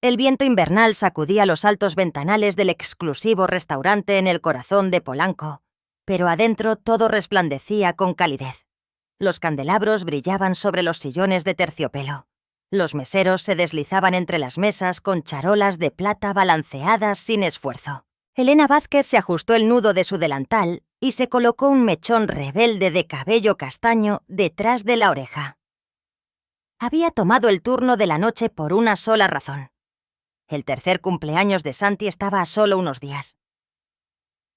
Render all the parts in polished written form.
El viento invernal sacudía los altos ventanales del exclusivo restaurante en el corazón de Polanco, pero adentro todo resplandecía con calidez. Los candelabros brillaban sobre los sillones de terciopelo. Los meseros se deslizaban entre las mesas con charolas de plata balanceadas sin esfuerzo. Elena Vázquez se ajustó el nudo de su delantal y se colocó un mechón rebelde de cabello castaño detrás de la oreja. Había tomado el turno de la noche por una sola razón. El tercer cumpleaños de Santi estaba a solo unos días.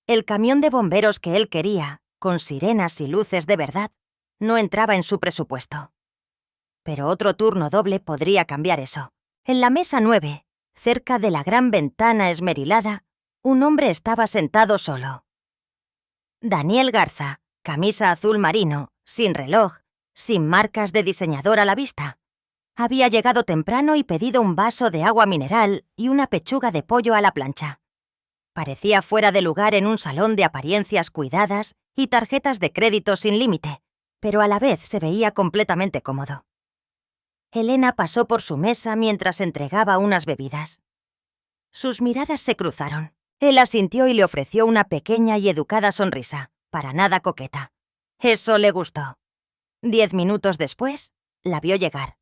El camión de bomberos que él quería, con sirenas y luces de verdad, no entraba en su presupuesto. Pero otro turno doble podría cambiar eso. En la mesa 9, cerca de la gran ventana esmerilada, un hombre estaba sentado solo. Daniel Garza, camisa azul marino, sin reloj, sin marcas de diseñador a la vista. Había llegado temprano y pedido un vaso de agua mineral y una pechuga de pollo a la plancha. Parecía fuera de lugar en un salón de apariencias cuidadas y tarjetas de crédito sin límite, pero a la vez se veía completamente cómodo. Elena pasó por su mesa mientras entregaba unas bebidas. Sus miradas se cruzaron. Él asintió y le ofreció una pequeña y educada sonrisa, para nada coqueta. Eso le gustó. 10 minutos después, la vio llegar.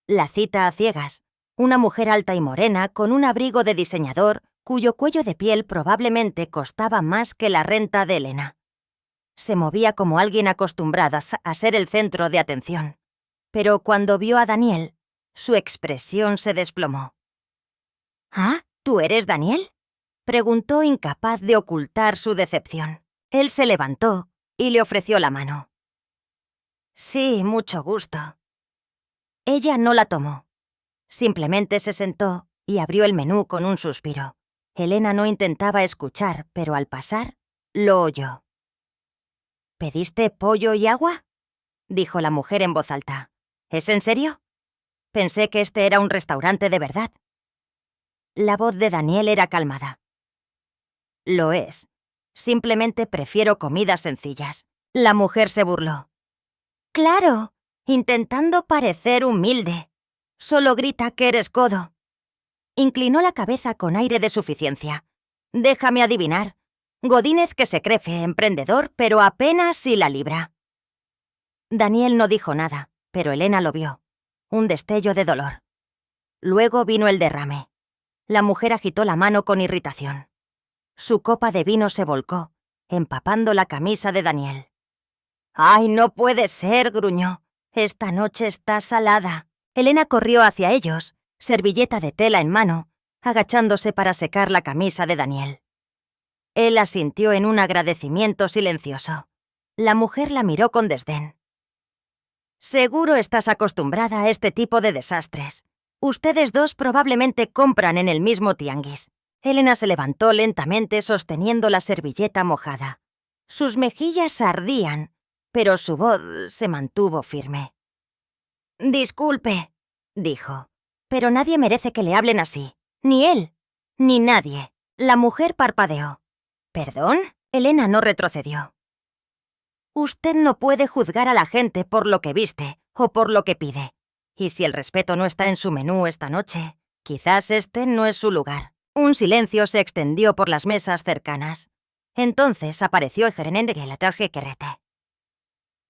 La cita a ciegas, una mujer alta y morena con un abrigo de diseñador cuyo cuello de piel probablemente costaba más que la renta de Elena. Se movía como alguien acostumbrada a ser el centro de atención. Pero cuando vio a Daniel, su expresión se desplomó. «¿Ah, tú eres Daniel?», preguntó incapaz de ocultar su decepción. Él se levantó y le ofreció la mano. «Sí, mucho gusto». Ella no la tomó. Simplemente se sentó y abrió el menú con un suspiro. Elena no intentaba escuchar, pero al pasar, lo oyó. «¿Pediste pollo y agua?», dijo la mujer en voz alta. «¿Es en serio? Pensé que este era un restaurante de verdad». La voz de Daniel era calmada. «Lo es. Simplemente prefiero comidas sencillas». La mujer se burló. «Claro, intentando parecer humilde. Solo grita que eres codo». Inclinó la cabeza con aire de suficiencia. «Déjame adivinar. Godínez que se cree emprendedor, pero apenas si la libra». Daniel no dijo nada, pero Elena lo vio. Un destello de dolor. Luego vino el derrame. La mujer agitó la mano con irritación. Su copa de vino se volcó, empapando la camisa de Daniel. «¡Ay, no puede ser!», gruñó. «Esta noche está salada». Elena corrió hacia ellos, servilleta de tela en mano, agachándose para secar la camisa de Daniel. Él asintió en un agradecimiento silencioso. La mujer la miró con desdén. «Seguro estás acostumbrada a este tipo de desastres. Ustedes dos probablemente compran en el mismo tianguis». Elena se levantó lentamente sosteniendo la servilleta mojada. Sus mejillas ardían, pero su voz se mantuvo firme. «Disculpe», dijo, «pero nadie merece que le hablen así. Ni él, ni nadie». La mujer parpadeó. «¿Perdón?». Elena no retrocedió. «Usted no puede juzgar a la gente por lo que viste o por lo que pide. Y si el respeto no está en su menú esta noche, quizás este no es su lugar». Un silencio se extendió por las mesas cercanas. Entonces apareció el gerente de la tarjeta querete.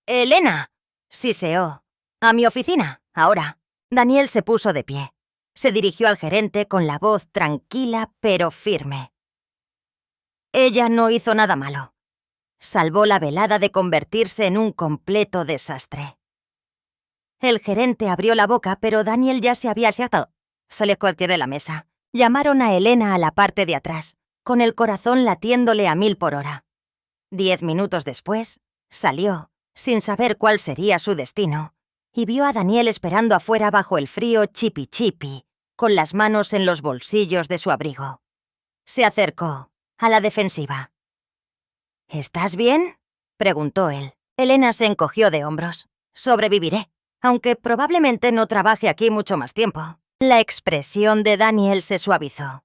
«¡Elena!», siseó. «A mi oficina, ahora». Daniel se puso de pie. Se dirigió al gerente con la voz tranquila pero firme. «Ella no hizo nada malo. Salvó la velada de convertirse en un completo desastre». El gerente abrió la boca, pero Daniel ya se había alzado. Se le cortó de la mesa. Llamaron a Elena a la parte de atrás, con el corazón latiéndole a 1000 por hora. 10 minutos después, salió, sin saber cuál sería su destino, y vio a Daniel esperando afuera bajo el frío chipi chipi, con las manos en los bolsillos de su abrigo. Se acercó, a la defensiva. «¿Estás bien?», preguntó él. Elena se encogió de hombros. «Sobreviviré, aunque probablemente no trabaje aquí mucho más tiempo». La expresión de Daniel se suavizó.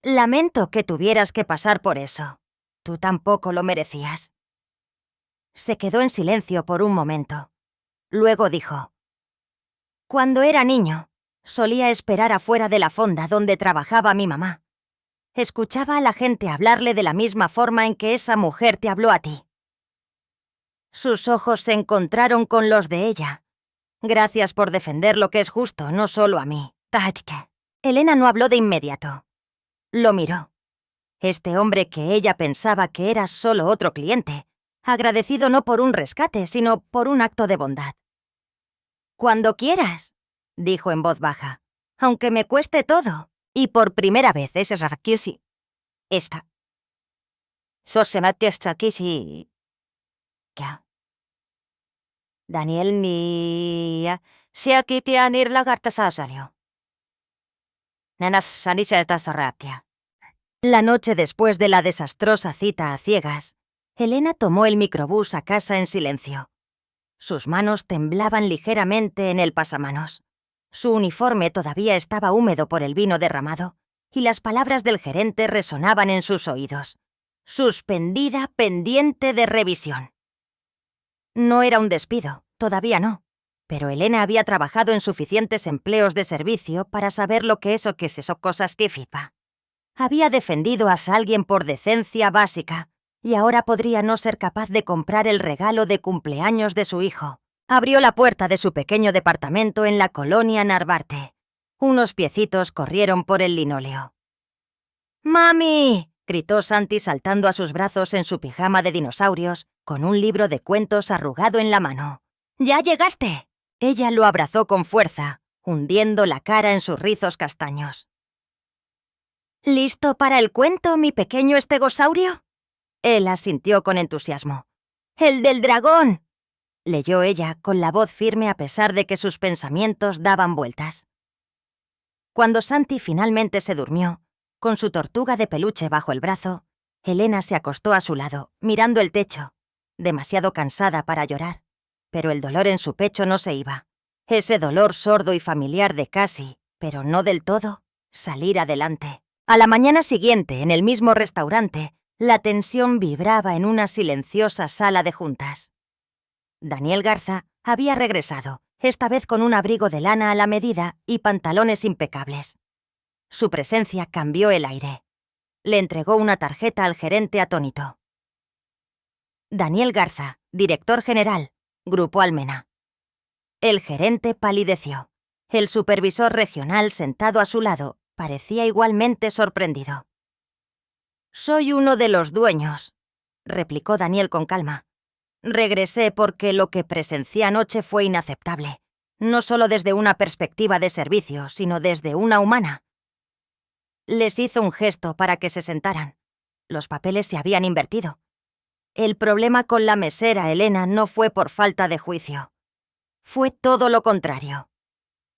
«Lamento que tuvieras que pasar por eso. Tú tampoco lo merecías». Se quedó en silencio por un momento. Luego dijo: «Cuando era niño, Solía esperar afuera de la fonda donde trabajaba mi mamá. Escuchaba a la gente hablarle de la misma forma en que esa mujer te habló a ti. Sus ojos se encontraron con los de ella. Gracias por defender lo que es justo, no solo a mí. Tajke. Elena no habló de inmediato. Lo miró. Este hombre que ella pensaba que era solo otro cliente, agradecido no por un rescate, sino por un acto de bondad. «Cuando quieras», dijo en voz baja, «aunque me cueste todo». Y por primera vez esa Sakisi. Esta. Sosemate Sakisi. ¿Qué? Daniel ni se aquí tianir lagarta sasario. Nenas sanisa tasarratia. La noche después de la desastrosa cita a ciegas, Elena tomó el microbús a casa en silencio. Sus manos temblaban ligeramente en el pasamanos. Su uniforme todavía estaba húmedo por el vino derramado, y las palabras del gerente resonaban en sus oídos. Suspendida pendiente de revisión. No era un despido, todavía no, pero Elena había trabajado en suficientes empleos de servicio para saber lo que eso que es eso cosas que fipa. Había defendido a alguien por decencia básica, y ahora podría no ser capaz de comprar el regalo de cumpleaños de su hijo. Abrió la puerta de su pequeño departamento en la colonia Narvarte. Unos piecitos corrieron por el linóleo. «¡Mami!», gritó Santi saltando a sus brazos en su pijama de dinosaurios, con un libro de cuentos arrugado en la mano. «¡Ya llegaste!». Ella lo abrazó con fuerza, hundiendo la cara en sus rizos castaños. «¿Listo para el cuento, mi pequeño estegosaurio?». Él asintió con entusiasmo. «¡El del dragón!», leyó ella con la voz firme a pesar de que sus pensamientos daban vueltas. Cuando Santi finalmente se durmió, con su tortuga de peluche bajo el brazo, Elena se acostó a su lado, mirando el techo, demasiado cansada para llorar, pero el dolor en su pecho no se iba. Ese dolor sordo y familiar de casi, pero no del todo, salir adelante. A la mañana siguiente, en el mismo restaurante, la tensión vibraba en una silenciosa sala de juntas. Daniel Garza había regresado, esta vez con un abrigo de lana a la medida y pantalones impecables. Su presencia cambió el aire. Le entregó una tarjeta al gerente atónito. Daniel Garza, director general, Grupo Almena. El gerente palideció. El supervisor regional sentado a su lado parecía igualmente sorprendido. «Soy uno de los dueños», replicó Daniel con calma. «Regresé porque lo que presencié anoche fue inaceptable, no solo desde una perspectiva de servicio, sino desde una humana». Les hizo un gesto para que se sentaran. Los papeles se habían invertido. El problema con la mesera Elena no fue por falta de juicio. Fue todo lo contrario.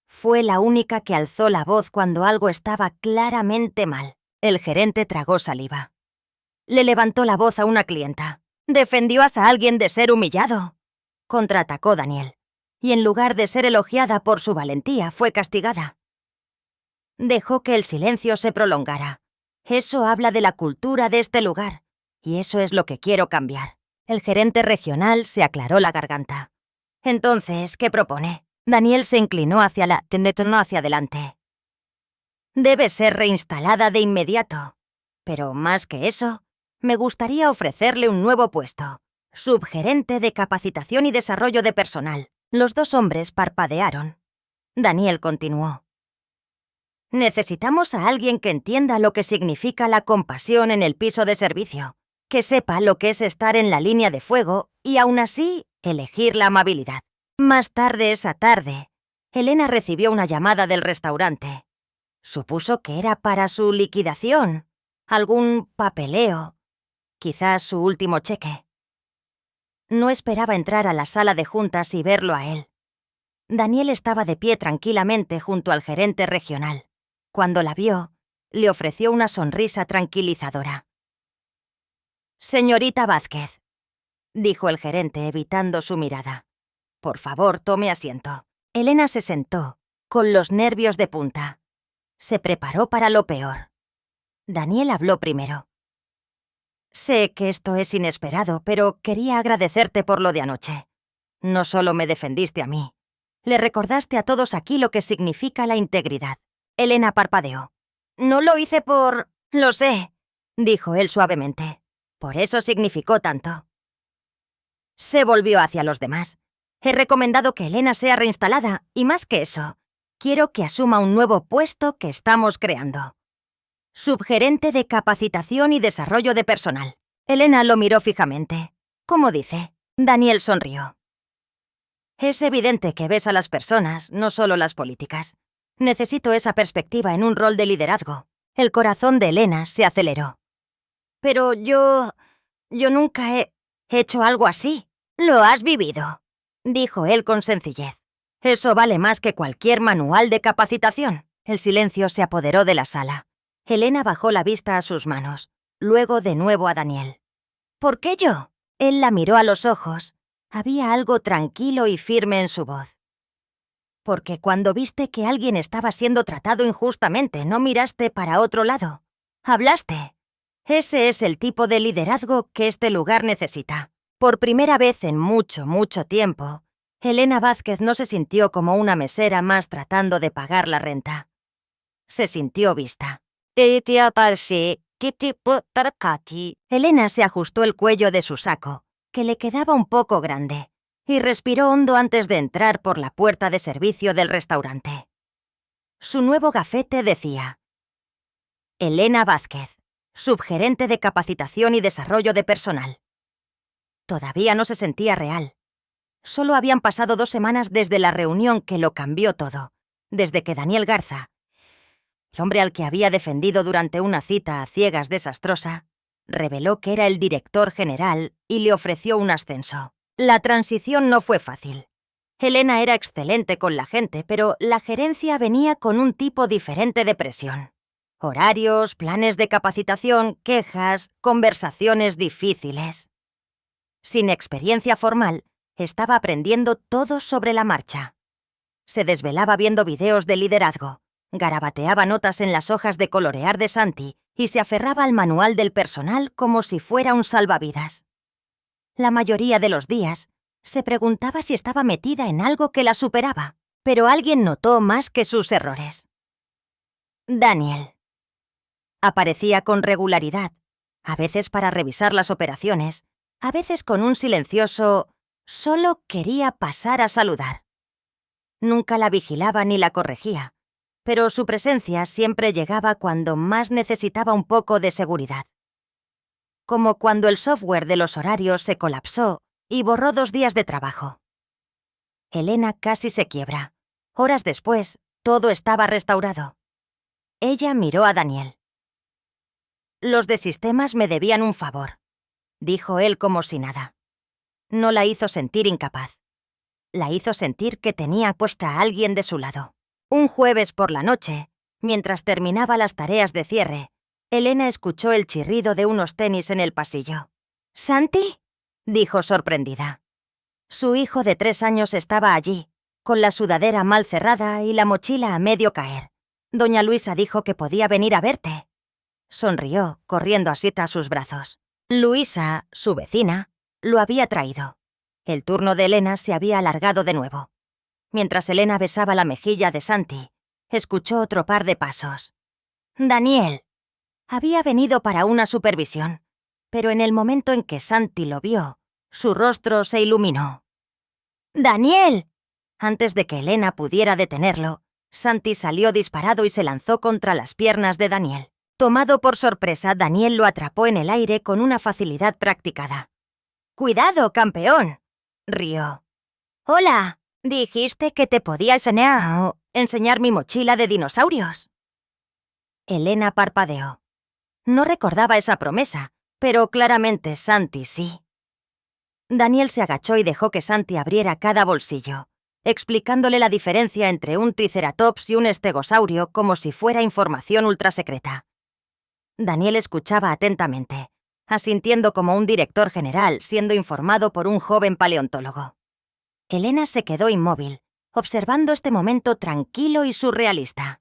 Fue la única que alzó la voz cuando algo estaba claramente mal. El gerente tragó saliva. Le levantó la voz a una clienta. «Defendió a alguien de ser humillado», contraatacó Daniel. Y en lugar de ser elogiada por su valentía, fue castigada. Dejó que el silencio se prolongara. Eso habla de la cultura de este lugar, y eso es lo que quiero cambiar. El gerente regional se aclaró la garganta. «Entonces, ¿qué propone?». Daniel se inclinó hacia adelante. «Debe ser reinstalada de inmediato. Pero más que eso, me gustaría ofrecerle un nuevo puesto. Subgerente de capacitación y desarrollo de personal». Los dos hombres parpadearon. Daniel continuó. «Necesitamos a alguien que entienda lo que significa la compasión en el piso de servicio, que sepa lo que es estar en la línea de fuego y aún así elegir la amabilidad». Más tarde esa tarde, Elena recibió una llamada del restaurante. Supuso que era para su liquidación, algún papeleo, quizás su último cheque. No esperaba entrar a la sala de juntas y verlo a él. Daniel estaba de pie tranquilamente junto al gerente regional. Cuando la vio, le ofreció una sonrisa tranquilizadora. «Señorita Vázquez», dijo el gerente evitando su mirada. «Por favor, tome asiento». Elena se sentó, con los nervios de punta. Se preparó para lo peor. Daniel habló primero. «Sé que esto es inesperado, pero quería agradecerte por lo de anoche. No solo me defendiste a mí, Le recordaste a todos aquí lo que significa la integridad. Elena parpadeó. No lo hice por... Lo sé, dijo él suavemente. Por eso significó tanto. Se volvió hacia los demás. He recomendado que Elena sea reinstalada, y más que eso, quiero que asuma un nuevo puesto que estamos creando. Subgerente de Capacitación y Desarrollo de Personal. Elena lo miró fijamente. ¿Cómo dice? Daniel sonrió. Es evidente que ves a las personas, no solo las políticas. Necesito esa perspectiva en un rol de liderazgo. El corazón de Elena se aceleró. Pero yo nunca he hecho algo así. Lo has vivido, dijo él con sencillez. Eso vale más que cualquier manual de capacitación. El silencio se apoderó de la sala. Elena bajó la vista a sus manos, luego de nuevo a Daniel. ¿Por qué yo? Él la miró a los ojos. Había algo tranquilo y firme en su voz. Porque cuando viste que alguien estaba siendo tratado injustamente, no miraste para otro lado. Hablaste. Ese es el tipo de liderazgo que este lugar necesita. Por primera vez en mucho, mucho tiempo, Elena Vázquez no se sintió como una mesera más tratando de pagar la renta. Se sintió vista. Elena se ajustó el cuello de su saco, que le quedaba un poco grande, y respiró hondo antes de entrar por la puerta de servicio del restaurante. Su nuevo gafete decía: Elena Vázquez, subgerente de Capacitación y Desarrollo de Personal. Todavía no se sentía real. Solo habían pasado 2 semanas desde la reunión que lo cambió todo, desde que Daniel Garza, el hombre al que había defendido durante una cita a ciegas desastrosa, reveló que era el director general y le ofreció un ascenso. La transición no fue fácil. Elena era excelente con la gente, pero la gerencia venía con un tipo diferente de presión. Horarios, planes de capacitación, quejas, conversaciones difíciles. Sin experiencia formal, estaba aprendiendo todo sobre la marcha. Se desvelaba viendo videos de liderazgo, garabateaba notas en las hojas de colorear de Santi y se aferraba al manual del personal como si fuera un salvavidas. La mayoría de los días, se preguntaba si estaba metida en algo que la superaba, pero alguien notó más que sus errores. Daniel. Aparecía con regularidad, a veces para revisar las operaciones, a veces con un silencioso «solo quería pasar a saludar». Nunca la vigilaba ni la corregía, pero su presencia siempre llegaba cuando más necesitaba un poco de seguridad. Como cuando el software de los horarios se colapsó y borró 2 días de trabajo. Elena casi se quiebra. Horas después, todo estaba restaurado. Ella miró a Daniel. Los de sistemas me debían un favor, dijo él como si nada. No la hizo sentir incapaz. La hizo sentir que tenía puesta a alguien de su lado. Un jueves por la noche, mientras terminaba las tareas de cierre, Elena escuchó el chirrido de unos tenis en el pasillo. «¿Santi?», dijo sorprendida. Su hijo de 3 años estaba allí, con la sudadera mal cerrada y la mochila a medio caer. Doña Luisa dijo que podía venir a verte. Sonrió, corriendo así a sus brazos. Luisa, su vecina, lo había traído. El turno de Elena se había alargado de nuevo. Mientras Elena besaba la mejilla de Santi, escuchó otro par de pasos. «Daniel». Había venido para una supervisión, pero en el momento en que Santi lo vio, su rostro se iluminó. «¡Daniel!». Antes de que Elena pudiera detenerlo, Santi salió disparado y se lanzó contra las piernas de Daniel. Tomado por sorpresa, Daniel lo atrapó en el aire con una facilidad practicada. «¡Cuidado, campeón!», rió. «Hola, dijiste que te podía enseñar mi mochila de dinosaurios». Elena parpadeó. No recordaba esa promesa, pero claramente Santi sí. Daniel se agachó y dejó que Santi abriera cada bolsillo, explicándole la diferencia entre un triceratops y un estegosaurio como si fuera información ultrasecreta. Daniel escuchaba atentamente, asintiendo como un director general siendo informado por un joven paleontólogo. Elena se quedó inmóvil, observando este momento tranquilo y surrealista.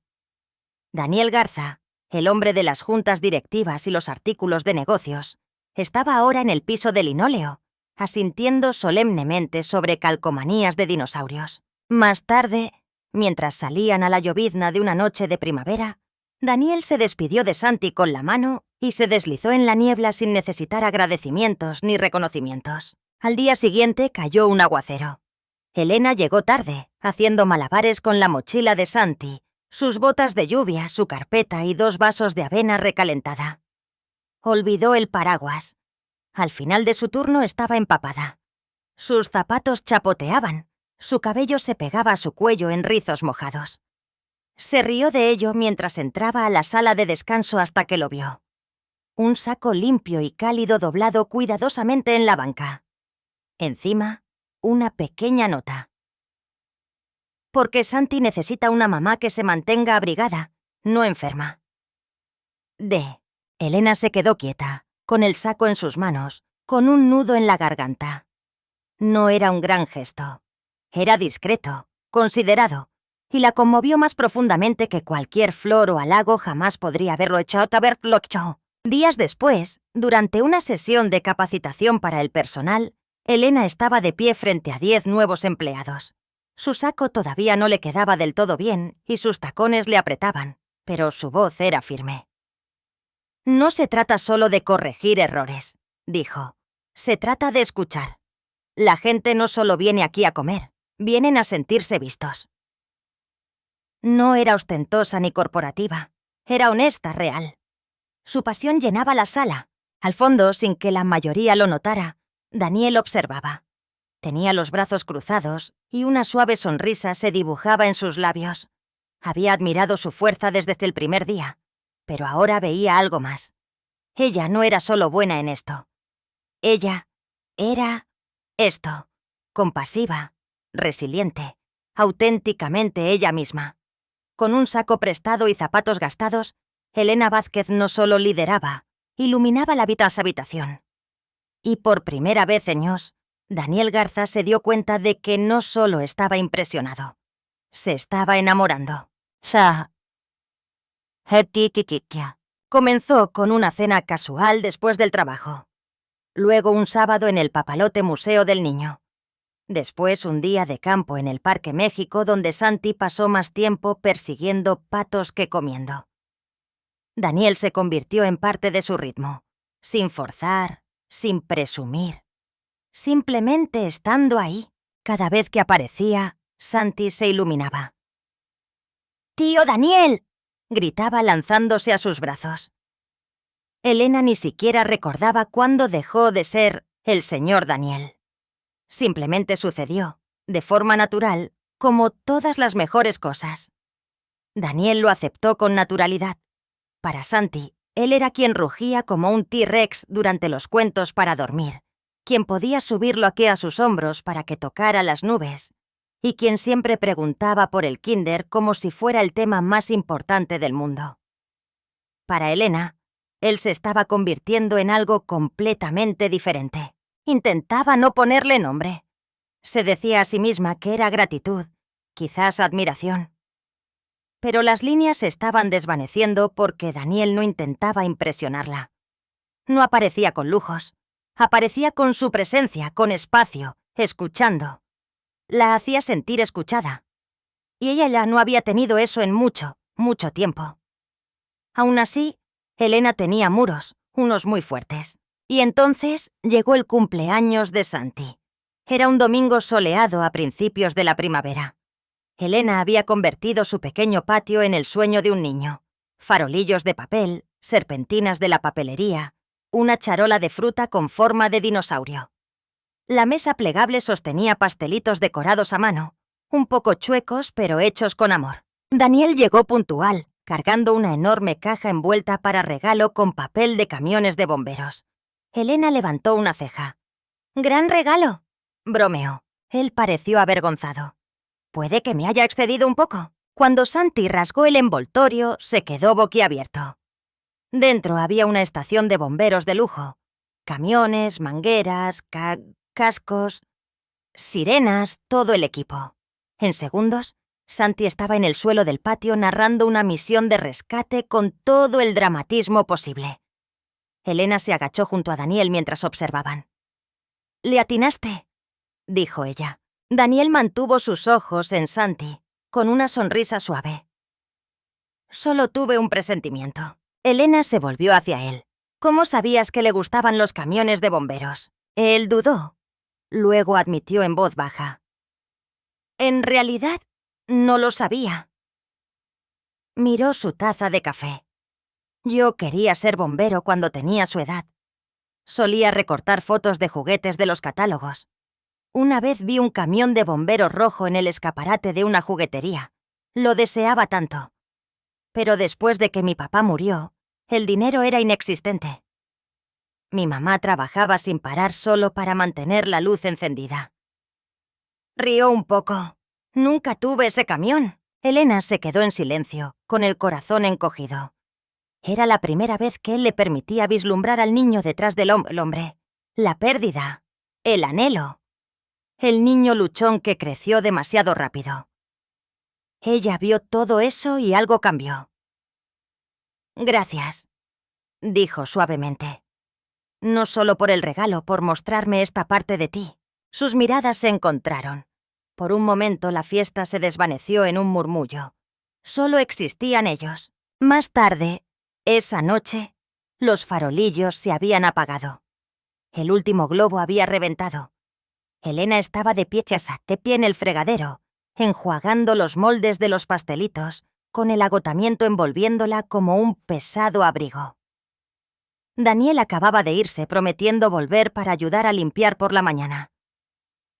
Daniel Garza, el hombre de las juntas directivas y los artículos de negocios, estaba ahora en el piso de linóleo, asintiendo solemnemente sobre calcomanías de dinosaurios. Más tarde, mientras salían a la llovizna de una noche de primavera, Daniel se despidió de Santi con la mano y se deslizó en la niebla sin necesitar agradecimientos ni reconocimientos. Al día siguiente cayó un aguacero. Elena llegó tarde, haciendo malabares con la mochila de Santi, sus botas de lluvia, su carpeta y 2 vasos de avena recalentada. Olvidó el paraguas. Al final de su turno estaba empapada. Sus zapatos chapoteaban, su cabello se pegaba a su cuello en rizos mojados. Se rió de ello mientras entraba a la sala de descanso hasta que lo vio. Un saco limpio y cálido doblado cuidadosamente en la banca. Encima, una pequeña nota. Porque Santi necesita una mamá que se mantenga abrigada, no enferma. D. Elena se quedó quieta, con el saco en sus manos, con un nudo en la garganta. No era un gran gesto. Era discreto, considerado, y la conmovió más profundamente que cualquier flor o halago jamás podría haberlo hecho. Días después, durante una sesión de capacitación para el personal, Elena estaba de pie frente a 10 nuevos empleados. Su saco todavía no le quedaba del todo bien y sus tacones le apretaban, pero su voz era firme. «No se trata solo de corregir errores», dijo. «Se trata de escuchar. La gente no solo viene aquí a comer, vienen a sentirse vistos». No era ostentosa ni corporativa, era honesta, real. Su pasión llenaba la sala. Al fondo, sin que la mayoría lo notara, Daniel observaba. Tenía los brazos cruzados y una suave sonrisa se dibujaba en sus labios. Había admirado su fuerza desde el primer día, pero ahora veía algo más. Ella no era solo buena en esto. Ella era esto, compasiva, resiliente, auténticamente ella misma. Con un saco prestado y zapatos gastados, Elena Vázquez no solo lideraba, iluminaba la habitación. Y por primera vez en años, Daniel Garza se dio cuenta de que no solo estaba impresionado, se estaba enamorando. Comenzó con una cena casual después del trabajo. Luego un sábado en el Papalote Museo del Niño. Después un día de campo en el Parque México donde Santi pasó más tiempo persiguiendo patos que comiendo. Daniel se convirtió en parte de su ritmo, sin forzar, sin presumir. Simplemente estando ahí, cada vez que aparecía, Santi se iluminaba. «¡Tío Daniel!», gritaba lanzándose a sus brazos. Elena ni siquiera recordaba cuándo dejó de ser el señor Daniel. Simplemente sucedió, de forma natural, como todas las mejores cosas. Daniel lo aceptó con naturalidad. Para Santi, él era quien rugía como un T-Rex durante los cuentos para dormir, quien podía subirlo aquí a sus hombros para que tocara las nubes, y quien siempre preguntaba por el kinder como si fuera el tema más importante del mundo. Para Elena, él se estaba convirtiendo en algo completamente diferente. Intentaba no ponerle nombre. Se decía a sí misma que era gratitud, quizás admiración. Pero las líneas se estaban desvaneciendo porque Daniel no intentaba impresionarla. No aparecía con lujos. Aparecía con su presencia, con espacio, escuchando. La hacía sentir escuchada. Y ella ya no había tenido eso en mucho, mucho tiempo. Aún así, Elena tenía muros, unos muy fuertes. Y entonces llegó el cumpleaños de Santi. Era un domingo soleado a principios de la primavera. Elena había convertido su pequeño patio en el sueño de un niño. Farolillos de papel, serpentinas de la papelería, una charola de fruta con forma de dinosaurio. La mesa plegable sostenía pastelitos decorados a mano, un poco chuecos pero hechos con amor. Daniel llegó puntual, cargando una enorme caja envuelta para regalo con papel de camiones de bomberos. Elena levantó una ceja. «¡Gran regalo!», bromeó. Él pareció avergonzado. «Puede que me haya excedido un poco». Cuando Santi rasgó el envoltorio, se quedó boquiabierto. Dentro había una estación de bomberos de lujo. Camiones, mangueras, cascos, sirenas, todo el equipo. En segundos, Santi estaba en el suelo del patio narrando una misión de rescate con todo el dramatismo posible. Elena se agachó junto a Daniel mientras observaban. «¿Le atinaste?», dijo ella. Daniel mantuvo sus ojos en Santi, con una sonrisa suave. Solo tuve un presentimiento. Elena se volvió hacia él. ¿Cómo sabías que le gustaban los camiones de bomberos? Él dudó. Luego admitió en voz baja. En realidad, no lo sabía. Miró su taza de café. Yo quería ser bombero cuando tenía su edad. Solía recortar fotos de juguetes de los catálogos. Una vez vi un camión de bomberos rojo en el escaparate de una juguetería. Lo deseaba tanto. Pero después de que mi papá murió, el dinero era inexistente. Mi mamá trabajaba sin parar solo para mantener la luz encendida. Rió un poco. Nunca tuve ese camión. Elena se quedó en silencio, con el corazón encogido. Era la primera vez que él le permitía vislumbrar al niño detrás del hombre. La pérdida. El anhelo. El niño luchón que creció demasiado rápido. Ella vio todo eso y algo cambió. Gracias, dijo suavemente. No solo por el regalo, por mostrarme esta parte de ti. Sus miradas se encontraron. Por un momento la fiesta se desvaneció en un murmullo. Solo existían ellos. Más tarde, esa noche, los farolillos se habían apagado. El último globo había reventado. Elena estaba de pie en el fregadero, enjuagando los moldes de los pastelitos, con el agotamiento envolviéndola como un pesado abrigo. Daniel acababa de irse, prometiendo volver para ayudar a limpiar por la mañana.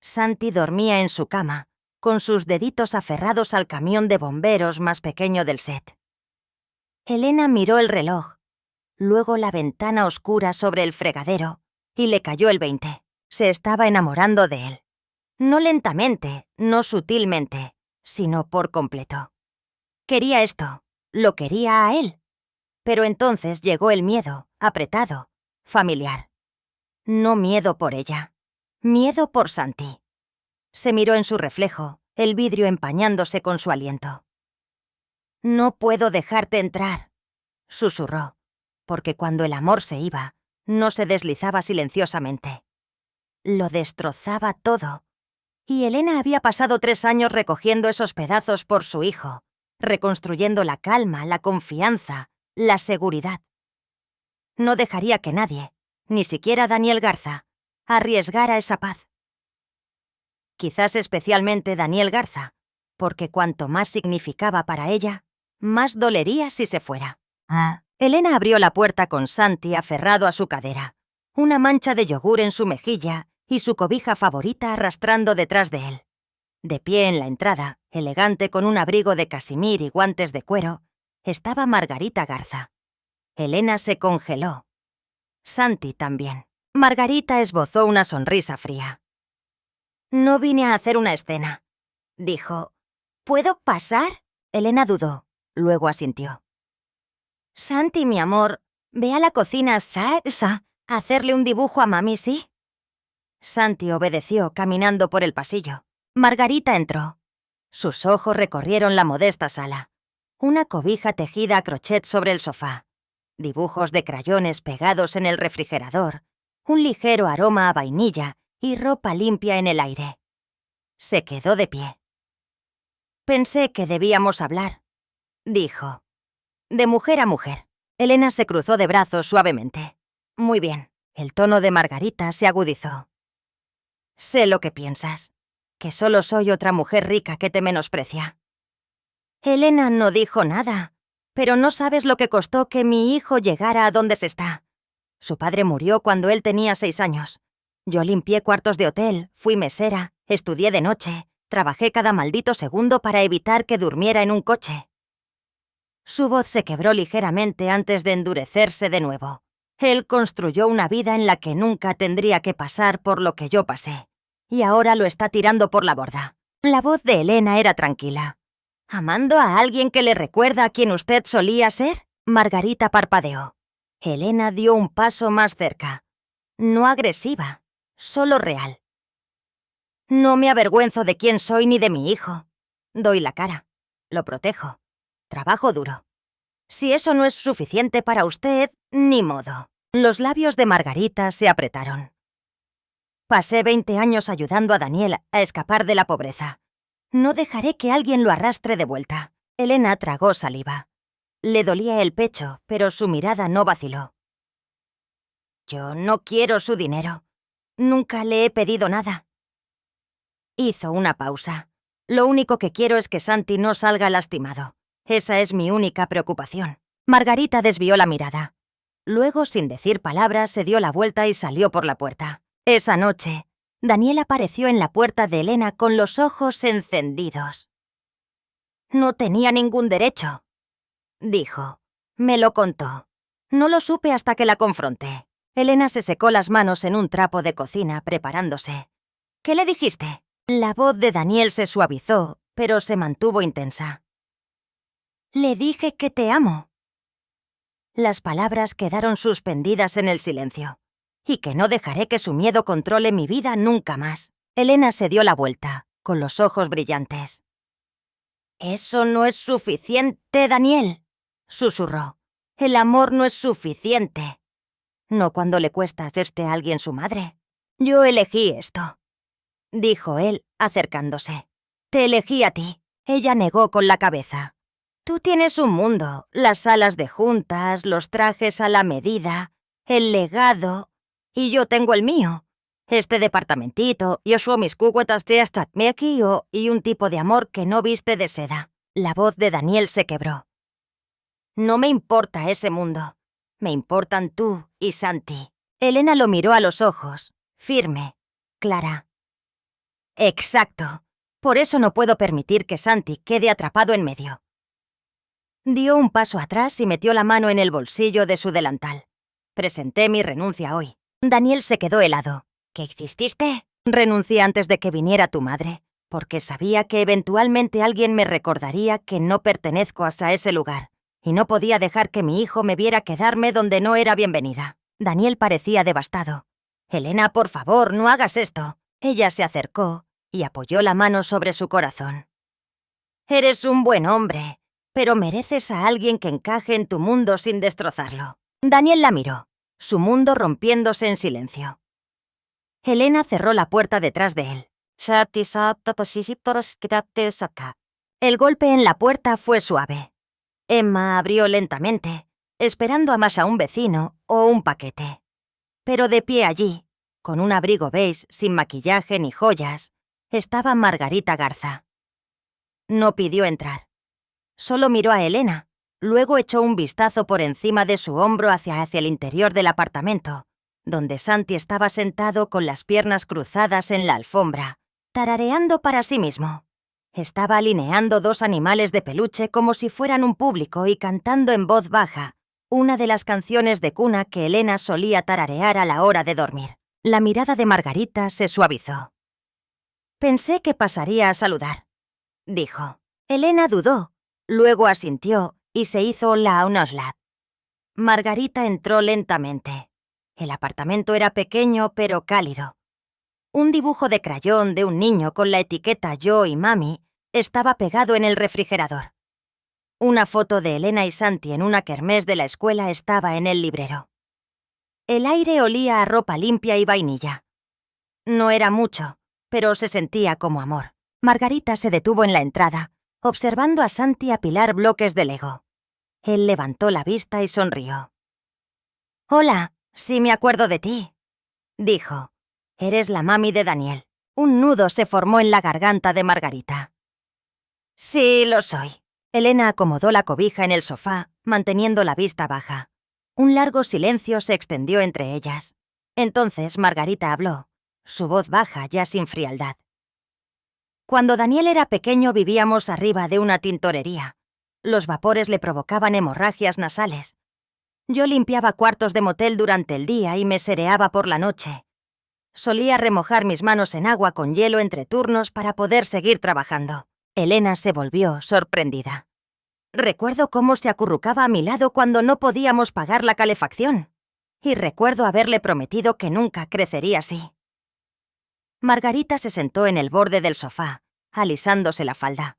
Santi dormía en su cama, con sus deditos aferrados al camión de bomberos más pequeño del set. Elena miró el reloj, luego la ventana oscura sobre el fregadero, y le cayó el 20. Se estaba enamorando de él. No lentamente, no sutilmente, sino por completo. Quería esto, lo quería a él. Pero entonces llegó el miedo, apretado, familiar. No miedo por ella, miedo por Santi. Se miró en su reflejo, el vidrio empañándose con su aliento. No puedo dejarte entrar, susurró, porque cuando el amor se iba, no se deslizaba silenciosamente. Lo destrozaba todo. Y Elena había pasado 3 años recogiendo esos pedazos por su hijo, reconstruyendo la calma, la confianza, la seguridad. No dejaría que nadie, ni siquiera Daniel Garza, arriesgara esa paz. Quizás especialmente Daniel Garza, porque cuanto más significaba para ella, más dolería si se fuera. Elena abrió la puerta con Santi aferrado a su cadera, una mancha de yogur en su mejilla y su cobija favorita arrastrando detrás de él. De pie en la entrada, elegante con un abrigo de casimir y guantes de cuero, estaba Margarita Garza. Elena se congeló. Santi también. Margarita esbozó una sonrisa fría. No vine a hacer una escena, dijo. ¿Puedo pasar? Elena dudó, luego asintió. Santi, mi amor, ve a la cocina a hacerle un dibujo a mami, ¿sí? Santi obedeció caminando por el pasillo. Margarita entró. Sus ojos recorrieron la modesta sala. Una cobija tejida a crochet sobre el sofá. Dibujos de crayones pegados en el refrigerador. Un ligero aroma a vainilla y ropa limpia en el aire. Se quedó de pie. Pensé que debíamos hablar, dijo. De mujer a mujer. Elena se cruzó de brazos suavemente. Muy bien. El tono de Margarita se agudizó. Sé lo que piensas, que solo soy otra mujer rica que te menosprecia. Elena no dijo nada, pero no sabes lo que costó que mi hijo llegara a donde se está. Su padre murió cuando él tenía 6 años. Yo limpié cuartos de hotel, fui mesera, estudié de noche, trabajé cada maldito segundo para evitar que durmiera en un coche. Su voz se quebró ligeramente antes de endurecerse de nuevo. Él construyó una vida en la que nunca tendría que pasar por lo que yo pasé. Y ahora lo está tirando por la borda. La voz de Elena era tranquila. ¿Amando a alguien que le recuerda a quien usted solía ser? Margarita parpadeó. Elena dio un paso más cerca. No agresiva, solo real. No me avergüenzo de quién soy ni de mi hijo. Doy la cara. Lo protejo. Trabajo duro. Si eso no es suficiente para usted, ni modo. Los labios de Margarita se apretaron. Pasé 20 años ayudando a Daniel a escapar de la pobreza. No dejaré que alguien lo arrastre de vuelta. Elena tragó saliva. Le dolía el pecho, pero su mirada no vaciló. Yo no quiero su dinero. Nunca le he pedido nada. Hizo una pausa. Lo único que quiero es que Santi no salga lastimado. Esa es mi única preocupación. Margarita desvió la mirada. Luego, sin decir palabras, se dio la vuelta y salió por la puerta. Esa noche, Daniel apareció en la puerta de Elena con los ojos encendidos. No tenía ningún derecho, dijo. Me lo contó. No lo supe hasta que la confronté. Elena se secó las manos en un trapo de cocina, preparándose. ¿Qué le dijiste? La voz de Daniel se suavizó, pero se mantuvo intensa. Le dije que te amo. Las palabras quedaron suspendidas en el silencio. Y que no dejaré que su miedo controle mi vida nunca más. Elena se dio la vuelta, con los ojos brillantes. «Eso no es suficiente, Daniel», susurró. «El amor no es suficiente. No cuando le cuesta hacerse a alguien su madre. Yo elegí esto», dijo él, acercándose. «Te elegí a ti». Ella negó con la cabeza. «Tú tienes un mundo, las salas de juntas, los trajes a la medida, el legado, y yo tengo el mío. Este departamentito, yo suo mis cucuetas de hasta Mekio y un tipo de amor que no viste de seda». La voz de Daniel se quebró. «No me importa ese mundo. Me importan tú y Santi». Elena lo miró a los ojos, firme, clara. «Exacto. Por eso no puedo permitir que Santi quede atrapado en medio». Dio un paso atrás y metió la mano en el bolsillo de su delantal. «Presenté mi renuncia hoy». Daniel se quedó helado. «¿Qué hiciste?» «Renuncié antes de que viniera tu madre, porque sabía que eventualmente alguien me recordaría que no pertenezco a ese lugar, y no podía dejar que mi hijo me viera quedarme donde no era bienvenida». Daniel parecía devastado. «Elena, por favor, no hagas esto». Ella se acercó y apoyó la mano sobre su corazón. «Eres un buen hombre, pero mereces a alguien que encaje en tu mundo sin destrozarlo». Daniel la miró, su mundo rompiéndose en silencio. Elena cerró la puerta detrás de él. El golpe en la puerta fue suave. Emma abrió lentamente, esperando a más a un vecino o un paquete. Pero de pie allí, con un abrigo beige sin maquillaje ni joyas, estaba Margarita Garza. No pidió entrar. Solo miró a Elena, luego echó un vistazo por encima de su hombro hacia el interior del apartamento, donde Santi estaba sentado con las piernas cruzadas en la alfombra, tarareando para sí mismo. Estaba alineando dos animales de peluche como si fueran un público y cantando en voz baja una de las canciones de cuna que Elena solía tararear a la hora de dormir. La mirada de Margarita se suavizó. «Pensé que pasaría a saludar», dijo. Elena dudó, luego asintió y se hizo la Aunoslat. Margarita entró lentamente. El apartamento era pequeño pero cálido. Un dibujo de crayón de un niño con la etiqueta Yo y Mami estaba pegado en el refrigerador. Una foto de Elena y Santi en una kermés de la escuela estaba en el librero. El aire olía a ropa limpia y vainilla. No era mucho, pero se sentía como amor. Margarita se detuvo en la entrada, observando a Santi apilar bloques de Lego. Él levantó la vista y sonrió. «Hola, sí me acuerdo de ti», dijo. «Eres la mami de Daniel». Un nudo se formó en la garganta de Margarita. «Sí, lo soy». Elena acomodó la cobija en el sofá, manteniendo la vista baja. Un largo silencio se extendió entre ellas. Entonces Margarita habló, su voz baja ya sin frialdad. «Cuando Daniel era pequeño vivíamos arriba de una tintorería. Los vapores le provocaban hemorragias nasales. Yo limpiaba cuartos de motel durante el día y me sereaba por la noche. Solía remojar mis manos en agua con hielo entre turnos para poder seguir trabajando». Elena se volvió sorprendida. «Recuerdo cómo se acurrucaba a mi lado cuando no podíamos pagar la calefacción. Y recuerdo haberle prometido que nunca crecería así». Margarita se sentó en el borde del sofá, alisándose la falda.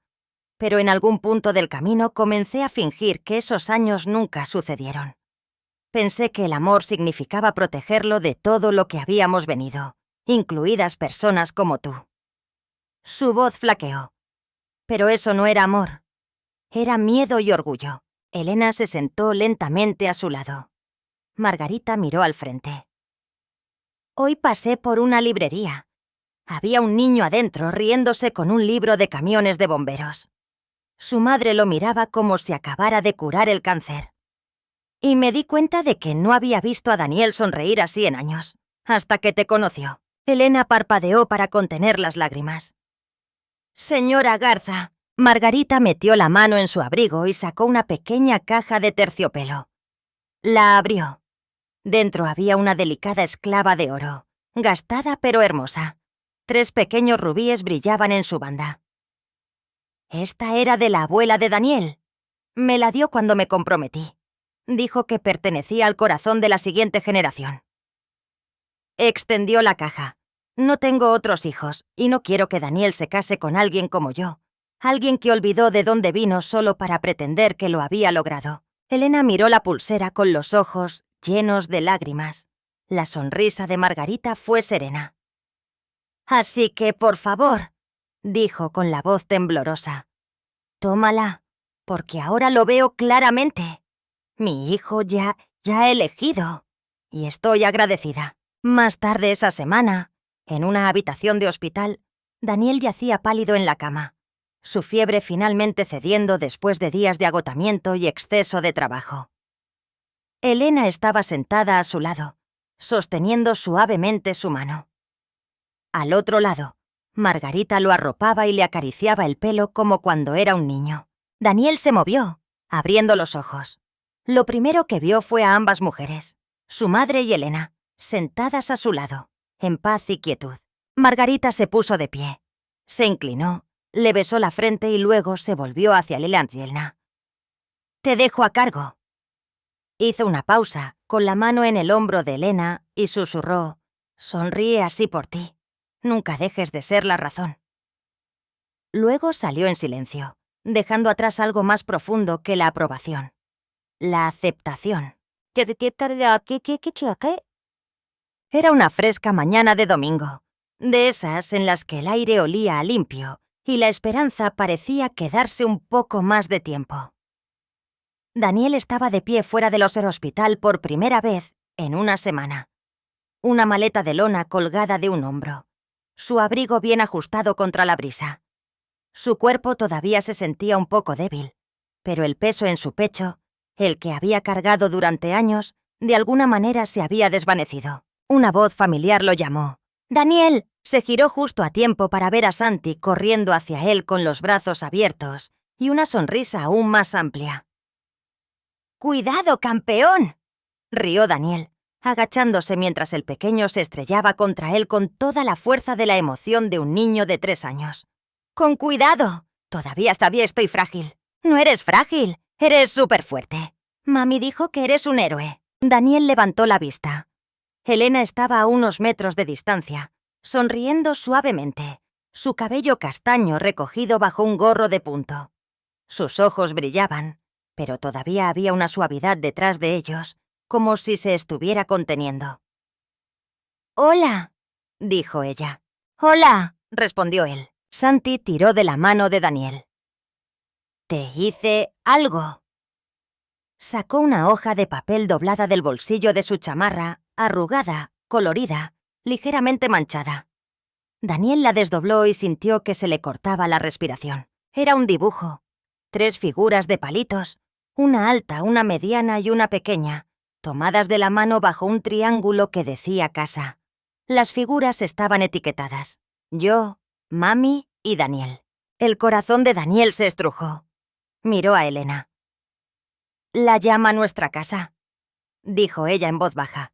Pero en algún punto del camino comencé a fingir que esos años nunca sucedieron. Pensé que el amor significaba protegerlo de todo lo que habíamos venido, incluidas personas como tú. Su voz flaqueó. Pero eso no era amor. Era miedo y orgullo. Elena se sentó lentamente a su lado. Margarita miró al frente. Hoy pasé por una librería. Había un niño adentro riéndose con un libro de camiones de bomberos. Su madre lo miraba como si acabara de curar el cáncer. Y me di cuenta de que no había visto a Daniel sonreír así en años, hasta que te conoció. Elena parpadeó para contener las lágrimas. Señora Garza. Margarita metió la mano en su abrigo y sacó una pequeña caja de terciopelo. La abrió. Dentro había una delicada esclava de oro, gastada pero hermosa. 3 pequeños rubíes brillaban en su banda. Esta era de la abuela de Daniel. Me la dio cuando me comprometí. Dijo que pertenecía al corazón de la siguiente generación. Extendió la caja. No tengo otros hijos, y no quiero que Daniel se case con alguien como yo. Alguien que olvidó de dónde vino solo para pretender que lo había logrado. Elena miró la pulsera con los ojos llenos de lágrimas. La sonrisa de Margarita fue serena. Así que, por favor, dijo con la voz temblorosa, tómala, porque ahora lo veo claramente. Mi hijo ya ha elegido, y estoy agradecida. Más tarde esa semana, en una habitación de hospital, Daniel yacía pálido en la cama, su fiebre finalmente cediendo después de días de agotamiento y exceso de trabajo. Elena estaba sentada a su lado, sosteniendo suavemente su mano. Al otro lado, Margarita lo arropaba y le acariciaba el pelo como cuando era un niño. Daniel se movió, abriendo los ojos. Lo primero que vio fue a ambas mujeres, su madre y Elena, sentadas a su lado, en paz y quietud. Margarita se puso de pie, se inclinó, le besó la frente y luego se volvió hacia Lila Angelna. «Te dejo a cargo». Hizo una pausa, con la mano en el hombro de Elena, y susurró, «Sonríe así por ti. Nunca dejes de ser la razón». Luego salió en silencio, dejando atrás algo más profundo que la aprobación. La aceptación. Era una fresca mañana de domingo, de esas en las que el aire olía a limpio y la esperanza parecía quedarse un poco más de tiempo. Daniel estaba de pie fuera del hospital por primera vez en una semana. Una maleta de lona colgada de un hombro, su abrigo bien ajustado contra la brisa. Su cuerpo todavía se sentía un poco débil, pero el peso en su pecho, el que había cargado durante años, de alguna manera se había desvanecido. Una voz familiar lo llamó. «¡Daniel!». Se giró justo a tiempo para ver a Santi corriendo hacia él con los brazos abiertos y una sonrisa aún más amplia. «¡Cuidado, campeón!», rió Daniel, agachándose mientras el pequeño se estrellaba contra él con toda la fuerza de la emoción de un niño de 3 años. «¡Con cuidado! Todavía estoy frágil». «No eres frágil, eres súper fuerte. Mami dijo que eres un héroe». Daniel levantó la vista. Elena estaba a unos metros de distancia, sonriendo suavemente, su cabello castaño recogido bajo un gorro de punto. Sus ojos brillaban, pero todavía había una suavidad detrás de ellos, como si se estuviera conteniendo. «Hola», dijo ella. «Hola», respondió él. Santi tiró de la mano de Daniel. «Te hice algo». Sacó una hoja de papel doblada del bolsillo de su chamarra, arrugada, colorida, ligeramente manchada. Daniel la desdobló y sintió que se le cortaba la respiración. Era un dibujo. 3 figuras de palitos, una alta, una mediana y una pequeña, tomadas de la mano bajo un triángulo que decía casa. Las figuras estaban etiquetadas. Yo, Mami y Daniel. El corazón de Daniel se estrujó. Miró a Elena. «La llama nuestra casa», dijo ella en voz baja.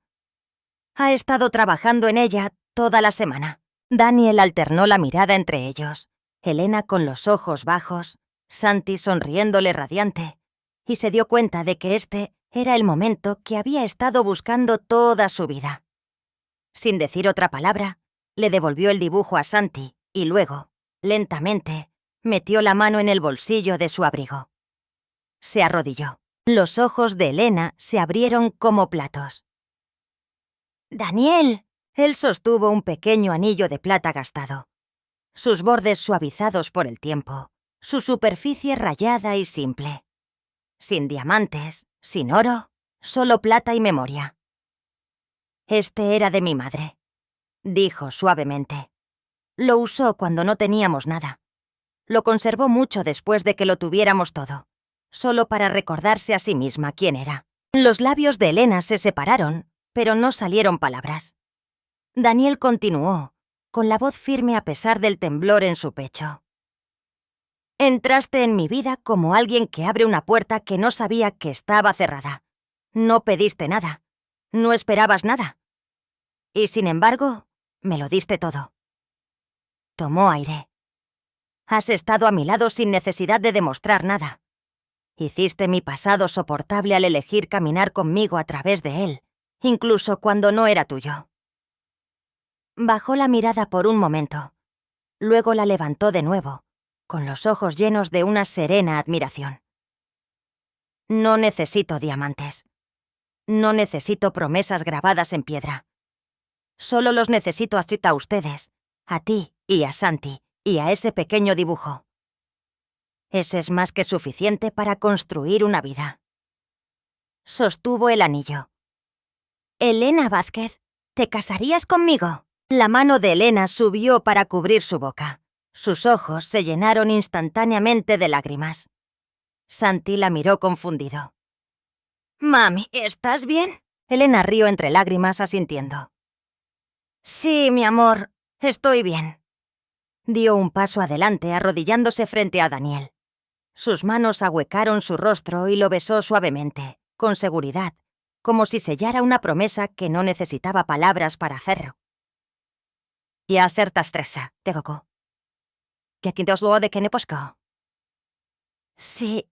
«Ha estado trabajando en ella toda la semana». Daniel alternó la mirada entre ellos, Elena con los ojos bajos, Santi sonriéndole radiante, y se dio cuenta de que este era el momento que había estado buscando toda su vida. Sin decir otra palabra, le devolvió el dibujo a Santi y luego, lentamente, metió la mano en el bolsillo de su abrigo. Se arrodilló. Los ojos de Elena se abrieron como platos. «Daniel», Él sostuvo un pequeño anillo de plata gastado, sus bordes suavizados por el tiempo, su superficie rayada y simple. Sin diamantes, sin oro, solo plata y memoria. Este era de mi madre, dijo suavemente. Lo usó cuando no teníamos nada. Lo conservó mucho después de que lo tuviéramos todo, solo para recordarse a sí misma quién era. Los labios de Elena se separaron, pero no salieron palabras. Daniel continuó, con la voz firme a pesar del temblor en su pecho. Entraste en mi vida como alguien que abre una puerta que no sabía que estaba cerrada. No pediste nada. No esperabas nada. Y sin embargo, me lo diste todo. Tomó aire. Has estado a mi lado sin necesidad de demostrar nada. Hiciste mi pasado soportable al elegir caminar conmigo a través de él, incluso cuando no era tuyo. Bajó la mirada por un momento. Luego la levantó de nuevo, con los ojos llenos de una serena admiración. No necesito diamantes. No necesito promesas grabadas en piedra. Solo los necesito a ustedes, a ti y a Santi, y a ese pequeño dibujo. Eso es más que suficiente para construir una vida. Sostuvo el anillo. Elena Vázquez, ¿te casarías conmigo? La mano de Elena subió para cubrir su boca. Sus ojos se llenaron instantáneamente de lágrimas. Santi la miró confundido. «Mami, ¿estás bien?» Elena rió entre lágrimas, asintiendo. «Sí, mi amor, estoy bien». Dio un paso adelante, arrodillándose frente a Daniel. Sus manos ahuecaron su rostro y lo besó suavemente, con seguridad, como si sellara una promesa que no necesitaba palabras para hacerlo. «Ya certas tresa, Tegoko. ¿Que aquí te os lo de que ne posco?» «Sí»,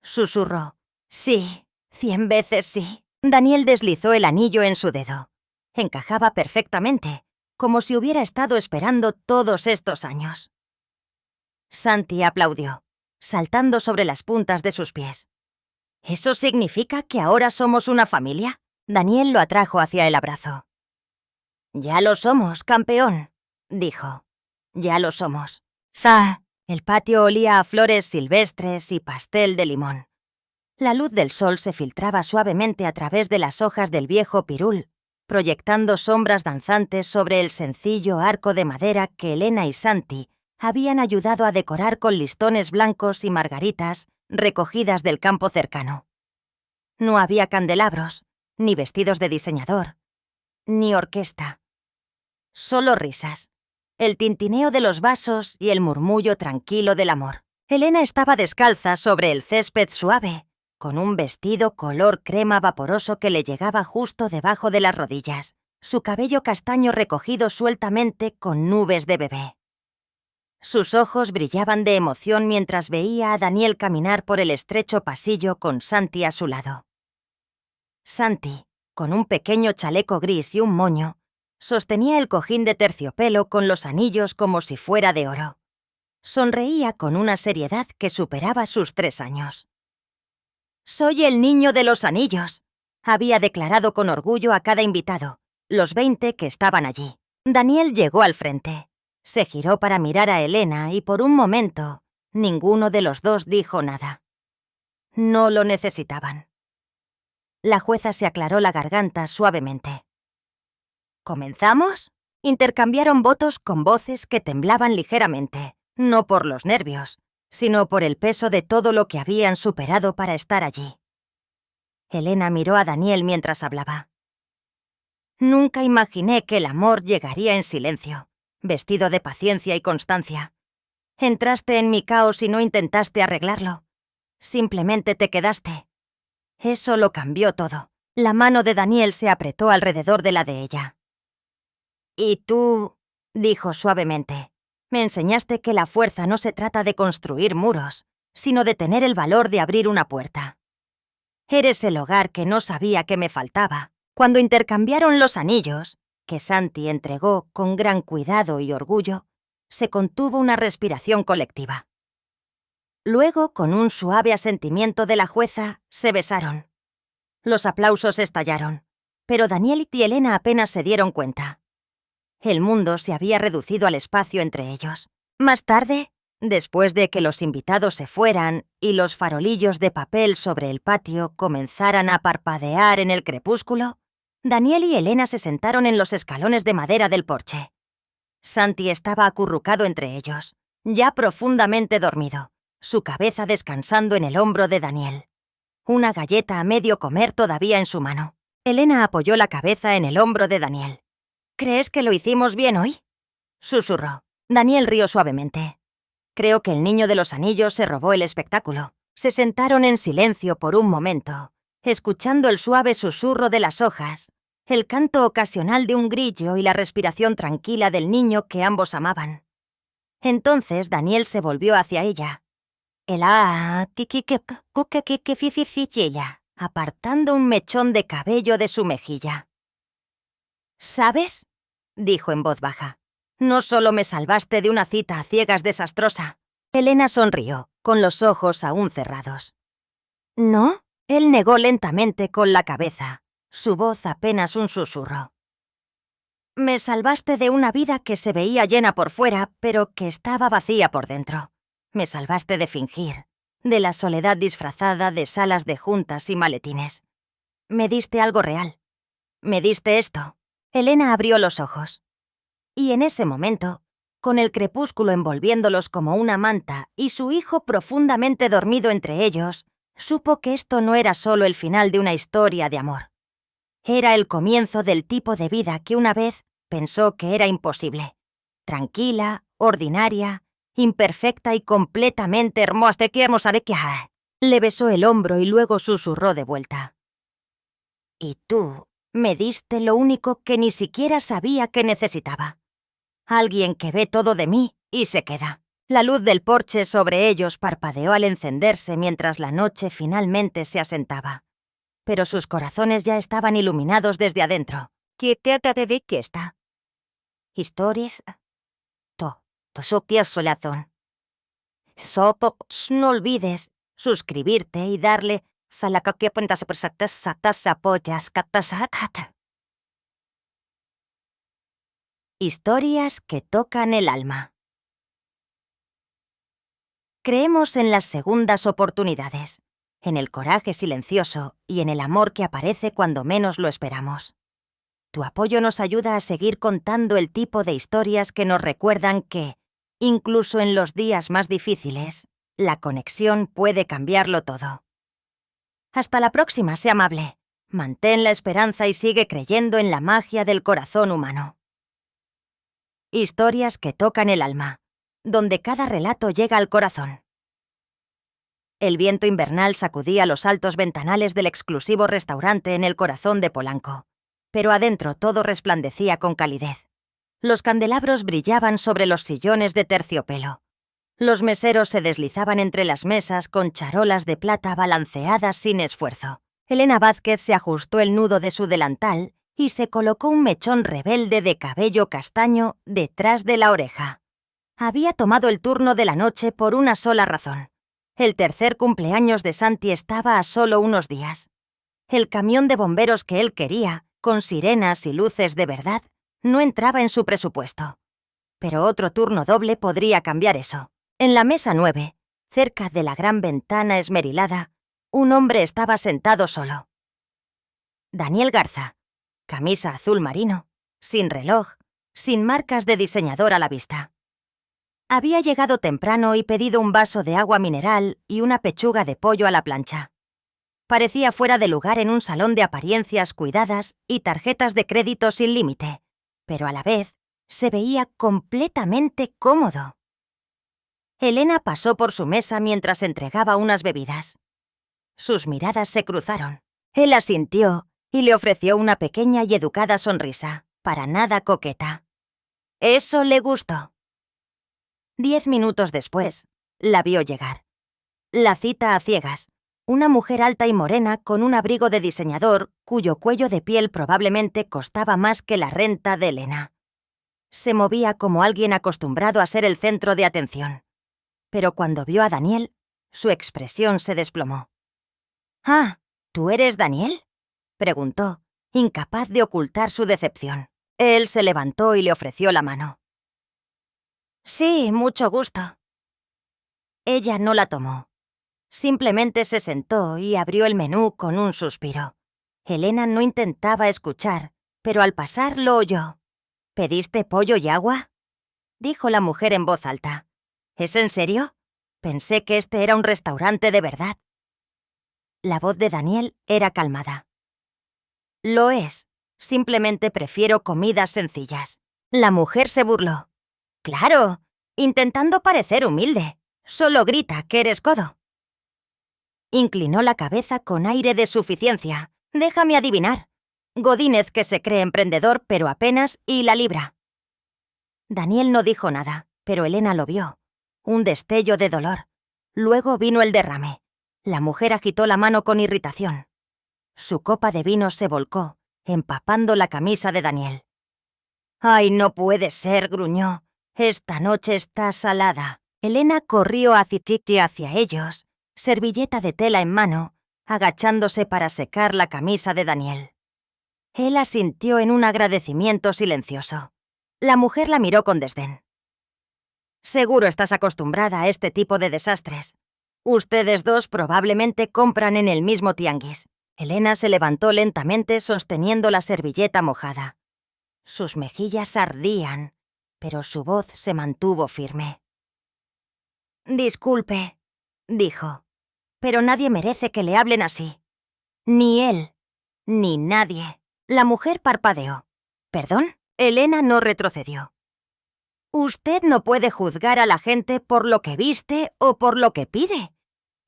susurró. «Sí, 100 veces sí». Daniel deslizó el anillo en su dedo. Encajaba perfectamente, como si hubiera estado esperando todos estos años. Santi aplaudió, saltando sobre las puntas de sus pies. ¿Eso significa que ahora somos una familia? Daniel lo atrajo hacia el abrazo. «Ya lo somos, campeón», dijo. «Ya lo somos». ¡Sa! El patio olía a flores silvestres y pastel de limón. La luz del sol se filtraba suavemente a través de las hojas del viejo pirul, proyectando sombras danzantes sobre el sencillo arco de madera que Elena y Santi habían ayudado a decorar con listones blancos y margaritas recogidas del campo cercano. No había candelabros, ni vestidos de diseñador, ni orquesta. Solo risas, el tintineo de los vasos y el murmullo tranquilo del amor. Elena estaba descalza sobre el césped suave, con un vestido color crema vaporoso que le llegaba justo debajo de las rodillas, su cabello castaño recogido sueltamente con nubes de bebé. Sus ojos brillaban de emoción mientras veía a Daniel caminar por el estrecho pasillo con Santi a su lado. Santi, con un pequeño chaleco gris y un moño, sostenía el cojín de terciopelo con los anillos como si fuera de oro. Sonreía con una seriedad que superaba sus 3 años. «Soy el niño de los anillos», había declarado con orgullo a cada invitado, los 20 que estaban allí. Daniel llegó al frente. Se giró para mirar a Elena y por un momento, ninguno de los dos dijo nada. No lo necesitaban. La jueza se aclaró la garganta suavemente. ¿Comenzamos? Intercambiaron votos con voces que temblaban ligeramente, no por los nervios, sino por el peso de todo lo que habían superado para estar allí. Elena miró a Daniel mientras hablaba. Nunca imaginé que el amor llegaría en silencio, vestido de paciencia y constancia. Entraste en mi caos y no intentaste arreglarlo. Simplemente te quedaste. Eso lo cambió todo. La mano de Daniel se apretó alrededor de la de ella. «Y tú», dijo suavemente, «me enseñaste que la fuerza no se trata de construir muros, sino de tener el valor de abrir una puerta. Eres el hogar que no sabía que me faltaba». Cuando intercambiaron los anillos, que Santi entregó con gran cuidado y orgullo, se contuvo una respiración colectiva. Luego, con un suave asentimiento de la jueza, se besaron. Los aplausos estallaron. pero Daniel y Elena apenas se dieron cuenta. El mundo se había reducido al espacio entre ellos. Más tarde, después de que los invitados se fueran y los farolillos de papel sobre el patio comenzaran a parpadear en el crepúsculo, Daniel y Elena se sentaron en los escalones de madera del porche. Santi estaba acurrucado entre ellos, ya profundamente dormido, su cabeza descansando en el hombro de Daniel. Una galleta a medio comer todavía en su mano. Elena apoyó la cabeza en el hombro de Daniel. ¿Crees que lo hicimos bien hoy?, susurró. Daniel rió suavemente. Creo que el niño de los anillos se robó el espectáculo. Se sentaron en silencio por un momento, escuchando el suave susurro de las hojas, el canto ocasional de un grillo y la respiración tranquila del niño que ambos amaban. Entonces Daniel se volvió hacia ella. Apartando un mechón de cabello de su mejilla. ¿Sabes?, dijo en voz baja. No solo me salvaste de una cita a ciegas desastrosa. Elena sonrió, con los ojos aún cerrados. ¿No? Él negó lentamente con la cabeza, su voz apenas un susurro. Me salvaste de una vida que se veía llena por fuera, pero que estaba vacía por dentro. Me salvaste de fingir, de la soledad disfrazada de salas de juntas y maletines. Me diste algo real. Me diste esto. Elena abrió los ojos. Y en ese momento, con el crepúsculo envolviéndolos como una manta y su hijo profundamente dormido entre ellos, supo que esto no era solo el final de una historia de amor. Era el comienzo del tipo de vida que una vez pensó que era imposible. Tranquila, ordinaria, imperfecta y completamente hermosa. Le besó el hombro y luego susurró de vuelta. Y tú me diste lo único que ni siquiera sabía que necesitaba. Alguien que ve todo de mí y se queda. La luz del porche sobre ellos parpadeó al encenderse mientras la noche finalmente se asentaba. Pero sus corazones ya estaban iluminados desde adentro. ¿Qué está? Historias. Solazón. No olvides suscribirte y darle Historias que tocan el alma. Creemos en las segundas oportunidades, en el coraje silencioso y en el amor que aparece cuando menos lo esperamos. Tu apoyo nos ayuda a seguir contando el tipo de historias que nos recuerdan que, incluso en los días más difíciles, la conexión puede cambiarlo todo. Hasta la próxima, sé amable. Mantén la esperanza y sigue creyendo en la magia del corazón humano. Historias que tocan el alma, donde cada relato llega al corazón. El viento invernal sacudía los altos ventanales del exclusivo restaurante en el corazón de Polanco, pero adentro todo resplandecía con calidez. Los candelabros brillaban sobre los sillones de terciopelo. Los meseros se deslizaban entre las mesas con charolas de plata balanceadas sin esfuerzo. Elena Vázquez se ajustó el nudo de su delantal y se colocó un mechón rebelde de cabello castaño detrás de la oreja. Había tomado el turno de la noche por una sola razón. El tercer cumpleaños de Santi estaba a solo unos días. El camión de bomberos que él quería, con sirenas y luces de verdad, no entraba en su presupuesto. Pero otro turno doble podría cambiar eso. En la mesa 9, cerca de la gran ventana esmerilada, un hombre estaba sentado solo. Daniel Garza, camisa azul marino, sin reloj, sin marcas de diseñador a la vista. Había llegado temprano y pedido un vaso de agua mineral y una pechuga de pollo a la plancha. Parecía fuera de lugar en un salón de apariencias cuidadas y tarjetas de crédito sin límite, pero a la vez se veía completamente cómodo. Elena pasó por su mesa mientras entregaba unas bebidas. Sus miradas se cruzaron. Él asintió y le ofreció una pequeña y educada sonrisa, para nada coqueta. Eso le gustó. 10 minutos después, la vio llegar. La cita a ciegas. Una mujer alta y morena con un abrigo de diseñador cuyo cuello de piel probablemente costaba más que la renta de Elena. Se movía como alguien acostumbrado a ser el centro de atención. Pero cuando vio a Daniel, su expresión se desplomó. «Ah, ¿tú eres Daniel?», preguntó, incapaz de ocultar su decepción. Él se levantó y le ofreció la mano. «Sí, mucho gusto». Ella no la tomó. Simplemente se sentó y abrió el menú con un suspiro. Elena no intentaba escuchar, pero al pasar lo oyó. «¿Pediste pollo y agua?», dijo la mujer en voz alta. «¿Es en serio? Pensé que este era un restaurante de verdad». La voz de Daniel era calmada. «Lo es. Simplemente prefiero comidas sencillas». La mujer se burló. «Claro, intentando parecer humilde. Solo grita que eres codo». Inclinó la cabeza con aire de suficiencia. «Déjame adivinar. Godínez que se cree emprendedor, pero apenas y la libra». Daniel no dijo nada, pero Elena lo vio. Un destello de dolor. Luego vino el derrame. La mujer agitó la mano con irritación. Su copa de vino se volcó, empapando la camisa de Daniel. «¡Ay, no puede ser!», gruñó. «Esta noche está salada». Elena corrió hacia ellos, servilleta de tela en mano, agachándose para secar la camisa de Daniel. Él asintió en un agradecimiento silencioso. La mujer la miró con desdén. «Seguro estás acostumbrada a este tipo de desastres. Ustedes dos probablemente compran en el mismo tianguis». Elena se levantó lentamente sosteniendo la servilleta mojada. Sus mejillas ardían, pero su voz se mantuvo firme. «Disculpe», dijo, «pero nadie merece que le hablen así. Ni él, ni nadie». La mujer parpadeó. «¿Perdón?». Elena no retrocedió. «Usted no puede juzgar a la gente por lo que viste o por lo que pide.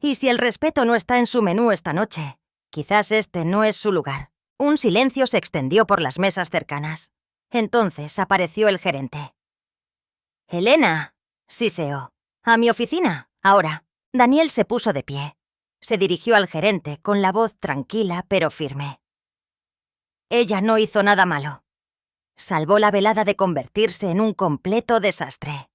Y si el respeto no está en su menú esta noche, quizás este no es su lugar». Un silencio se extendió por las mesas cercanas. Entonces apareció el gerente. «Elena», siseó, «a mi oficina, ahora». Daniel se puso de pie. Se dirigió al gerente con la voz tranquila pero firme. «Ella no hizo nada malo. Salvó la velada de convertirse en un completo desastre».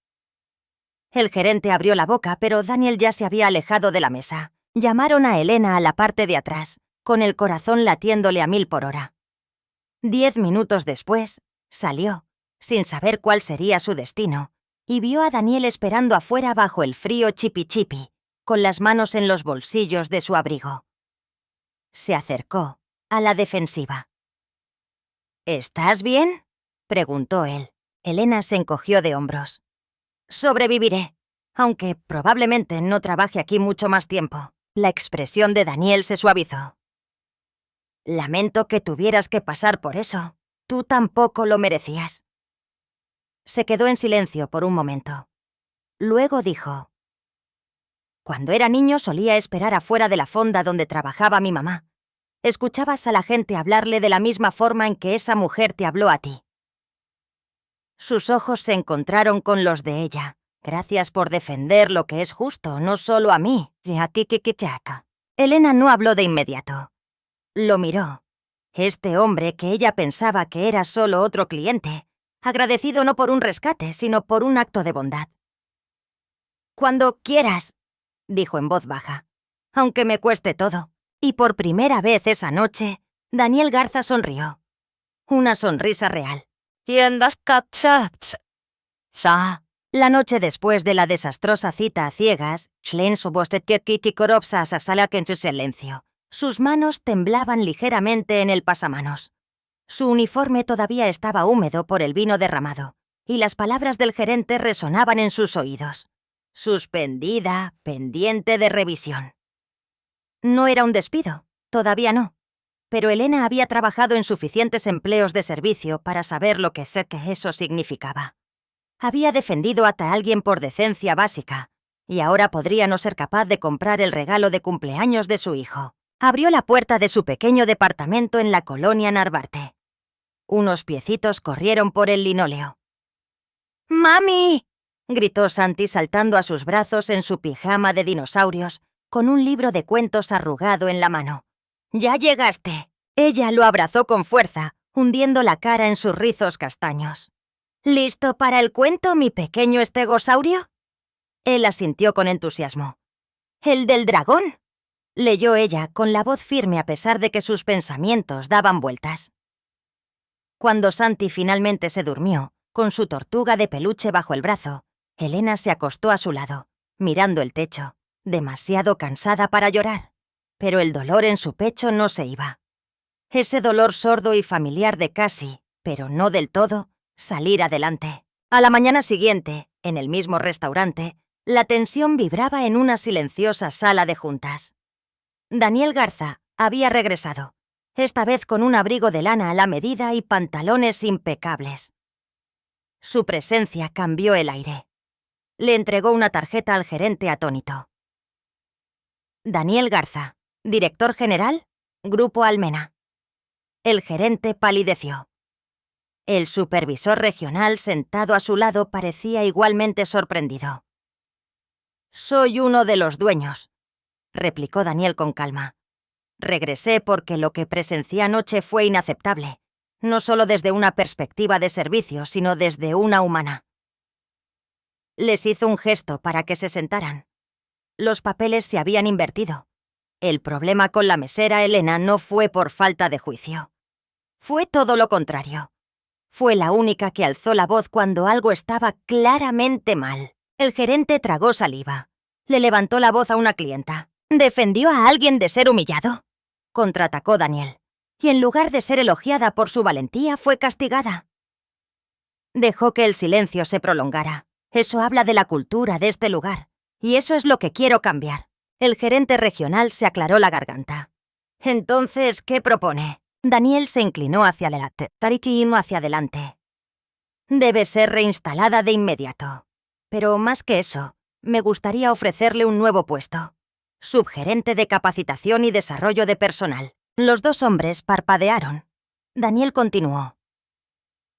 El gerente abrió la boca, pero Daniel ya se había alejado de la mesa. Llamaron a Elena a la parte de atrás, con el corazón latiéndole a 1000 por hora. 10 minutos después, salió, sin saber cuál sería su destino, y vio a Daniel esperando afuera bajo el frío chipi-chipi, con las manos en los bolsillos de su abrigo. Se acercó, a la defensiva. «¿Estás bien?», preguntó él. Elena se encogió de hombros. «Sobreviviré, aunque probablemente no trabaje aquí mucho más tiempo». La expresión de Daniel se suavizó. «Lamento que tuvieras que pasar por eso. Tú tampoco lo merecías». Se quedó en silencio por un momento. Luego dijo: «Cuando era niño solía esperar afuera de la fonda donde trabajaba mi mamá. Escuchabas a la gente hablarle de la misma forma en que esa mujer te habló a ti». Sus ojos se encontraron con los de ella. «Gracias por defender lo que es justo, no solo a mí». Elena no habló de inmediato. Lo miró. Este hombre que ella pensaba que era solo otro cliente, agradecido no por un rescate, sino por un acto de bondad. «Cuando quieras», dijo en voz baja, «aunque me cueste todo». Y por primera vez esa noche, Daniel Garza sonrió. Una sonrisa real. La noche después de la desastrosa cita a ciegas, en su silencio. Sus manos temblaban ligeramente en el pasamanos. Su uniforme todavía estaba húmedo por el vino derramado, y las palabras del gerente resonaban en sus oídos. Suspendida, pendiente de revisión. No era un despido, todavía no. Pero Elena había trabajado en suficientes empleos de servicio para saber lo que sé que eso significaba. Había defendido a alguien por decencia básica, y ahora podría no ser capaz de comprar el regalo de cumpleaños de su hijo. Abrió la puerta de su pequeño departamento en la colonia Narvarte. Unos piecitos corrieron por el linóleo. «¡Mami!», gritó Santi saltando a sus brazos en su pijama de dinosaurios, con un libro de cuentos arrugado en la mano. «¡Ya llegaste!». Ella lo abrazó con fuerza, hundiendo la cara en sus rizos castaños. «¿Listo para el cuento, mi pequeño estegosaurio?». Él asintió con entusiasmo. «¿El del dragón?», leyó ella con la voz firme a pesar de que sus pensamientos daban vueltas. Cuando Santi finalmente se durmió, con su tortuga de peluche bajo el brazo, Elena se acostó a su lado, mirando el techo, demasiado cansada para llorar. Pero el dolor en su pecho no se iba. Ese dolor sordo y familiar de casi, pero no del todo, salir adelante. A la mañana siguiente, en el mismo restaurante, la tensión vibraba en una silenciosa sala de juntas. Daniel Garza había regresado, esta vez con un abrigo de lana a la medida y pantalones impecables. Su presencia cambió el aire. Le entregó una tarjeta al gerente atónito. Daniel Garza, director general, Grupo Almena. El gerente palideció. El supervisor regional sentado a su lado parecía igualmente sorprendido. «Soy uno de los dueños», replicó Daniel con calma. «Regresé porque lo que presencié anoche fue inaceptable, no solo desde una perspectiva de servicio, sino desde una humana». Les hizo un gesto para que se sentaran. Los papeles se habían invertido. El problema con la mesera Elena no fue por falta de juicio. Fue todo lo contrario. Fue la única que alzó la voz cuando algo estaba claramente mal. El gerente tragó saliva. Le levantó la voz a una clienta. «¿Defendió a alguien de ser humillado?», contraatacó Daniel. Y en lugar de ser elogiada por su valentía, fue castigada. Dejó que el silencio se prolongara. Eso habla de la cultura de este lugar. Y eso es lo que quiero cambiar. El gerente regional se aclaró la garganta. «Entonces, ¿qué propone?». Daniel se inclinó hacia adelante. «Debe ser reinstalada de inmediato. Pero más que eso, me gustaría ofrecerle un nuevo puesto. Subgerente de capacitación y desarrollo de personal». Los dos hombres parpadearon. Daniel continuó.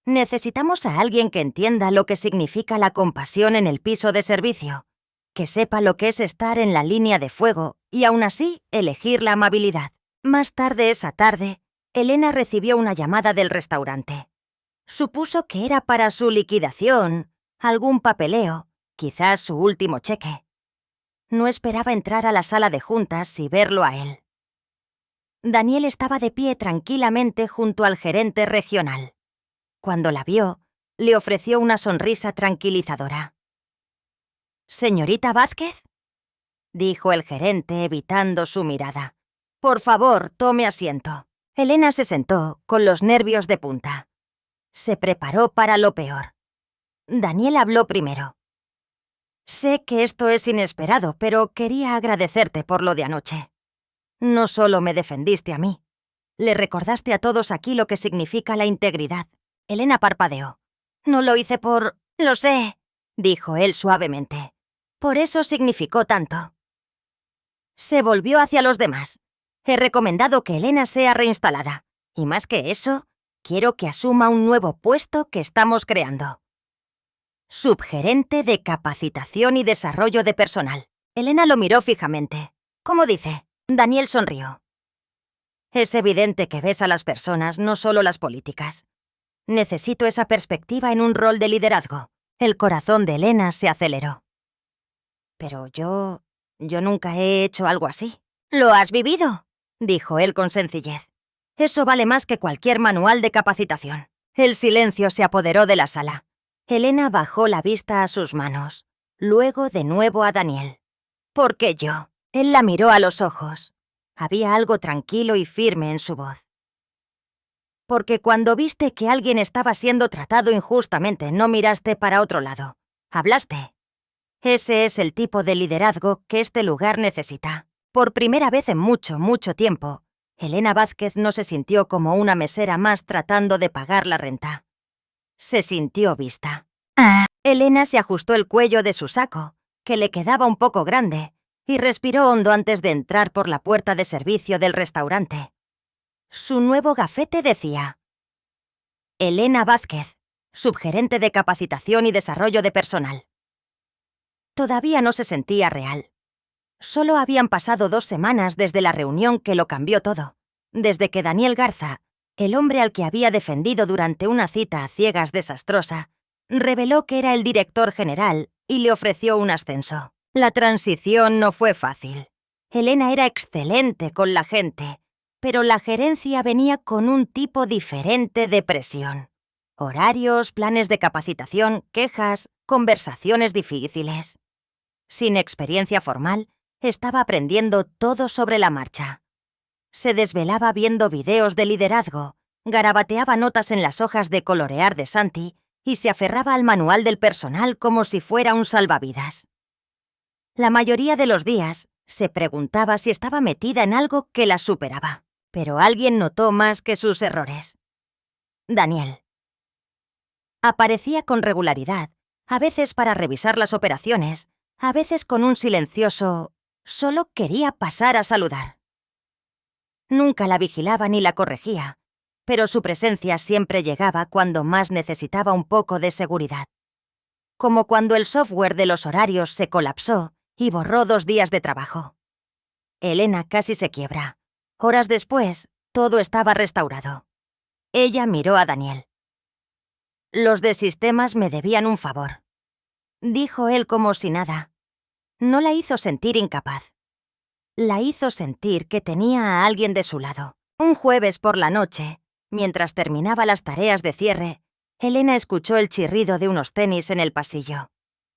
«Necesitamos a alguien que entienda lo que significa la compasión en el piso de servicio, que sepa lo que es estar en la línea de fuego y aún así elegir la amabilidad». Más tarde esa tarde, Elena recibió una llamada del restaurante. Supuso que era para su liquidación, algún papeleo, quizás su último cheque. No esperaba entrar a la sala de juntas y verlo a él. Daniel estaba de pie tranquilamente junto al gerente regional. Cuando la vio, le ofreció una sonrisa tranquilizadora. «¿Señorita Vázquez?», dijo el gerente evitando su mirada. «Por favor, tome asiento». Elena se sentó, con los nervios de punta. Se preparó para lo peor. Daniel habló primero. «Sé que esto es inesperado, pero quería agradecerte por lo de anoche. No solo me defendiste a mí, le recordaste a todos aquí lo que significa la integridad». Elena parpadeó. «No lo hice por...». «Lo sé», dijo él suavemente. «Por eso significó tanto». Se volvió hacia los demás. «He recomendado que Elena sea reinstalada. Y más que eso, quiero que asuma un nuevo puesto que estamos creando. Subgerente de capacitación y desarrollo de personal». Elena lo miró fijamente. «¿Cómo dice?». Daniel sonrió. «Es evidente que ves a las personas, no solo las políticas. Necesito esa perspectiva en un rol de liderazgo». El corazón de Elena se aceleró. «Pero yo nunca he hecho algo así». «¿Lo has vivido?», dijo él con sencillez. «Eso vale más que cualquier manual de capacitación». El silencio se apoderó de la sala. Elena bajó la vista a sus manos, luego de nuevo a Daniel. «¿Por qué yo?». Él la miró a los ojos. Había algo tranquilo y firme en su voz. «Porque cuando viste que alguien estaba siendo tratado injustamente, no miraste para otro lado. Hablaste. Ese es el tipo de liderazgo que este lugar necesita». Por primera vez en mucho, mucho tiempo, Elena Vázquez no se sintió como una mesera más tratando de pagar la renta. Se sintió vista. Elena se ajustó el cuello de su saco, que le quedaba un poco grande, y respiró hondo antes de entrar por la puerta de servicio del restaurante. Su nuevo gafete decía: «Elena Vázquez, subgerente de capacitación y desarrollo de personal». Todavía no se sentía real. Solo habían pasado 2 semanas desde la reunión que lo cambió todo, desde que Daniel Garza, el hombre al que había defendido durante una cita a ciegas desastrosa, reveló que era el director general y le ofreció un ascenso. La transición no fue fácil. Elena era excelente con la gente, pero la gerencia venía con un tipo diferente de presión. Horarios, planes de capacitación, quejas, conversaciones difíciles. Sin experiencia formal, estaba aprendiendo todo sobre la marcha. Se desvelaba viendo videos de liderazgo, garabateaba notas en las hojas de colorear de Santi y se aferraba al manual del personal como si fuera un salvavidas. La mayoría de los días se preguntaba si estaba metida en algo que la superaba, pero alguien notó más que sus errores. Daniel. Aparecía con regularidad, a veces para revisar las operaciones, a veces con un silencioso «solo quería pasar a saludar». Nunca la vigilaba ni la corregía, pero su presencia siempre llegaba cuando más necesitaba un poco de seguridad. Como cuando el software de los horarios se colapsó y borró 2 días de trabajo. Elena casi se quiebra. Horas después, todo estaba restaurado. Ella miró a Daniel. «Los de sistemas me debían un favor», dijo él como si nada. No la hizo sentir incapaz. La hizo sentir que tenía a alguien de su lado. Un jueves por la noche, mientras terminaba las tareas de cierre, Elena escuchó el chirrido de unos tenis en el pasillo.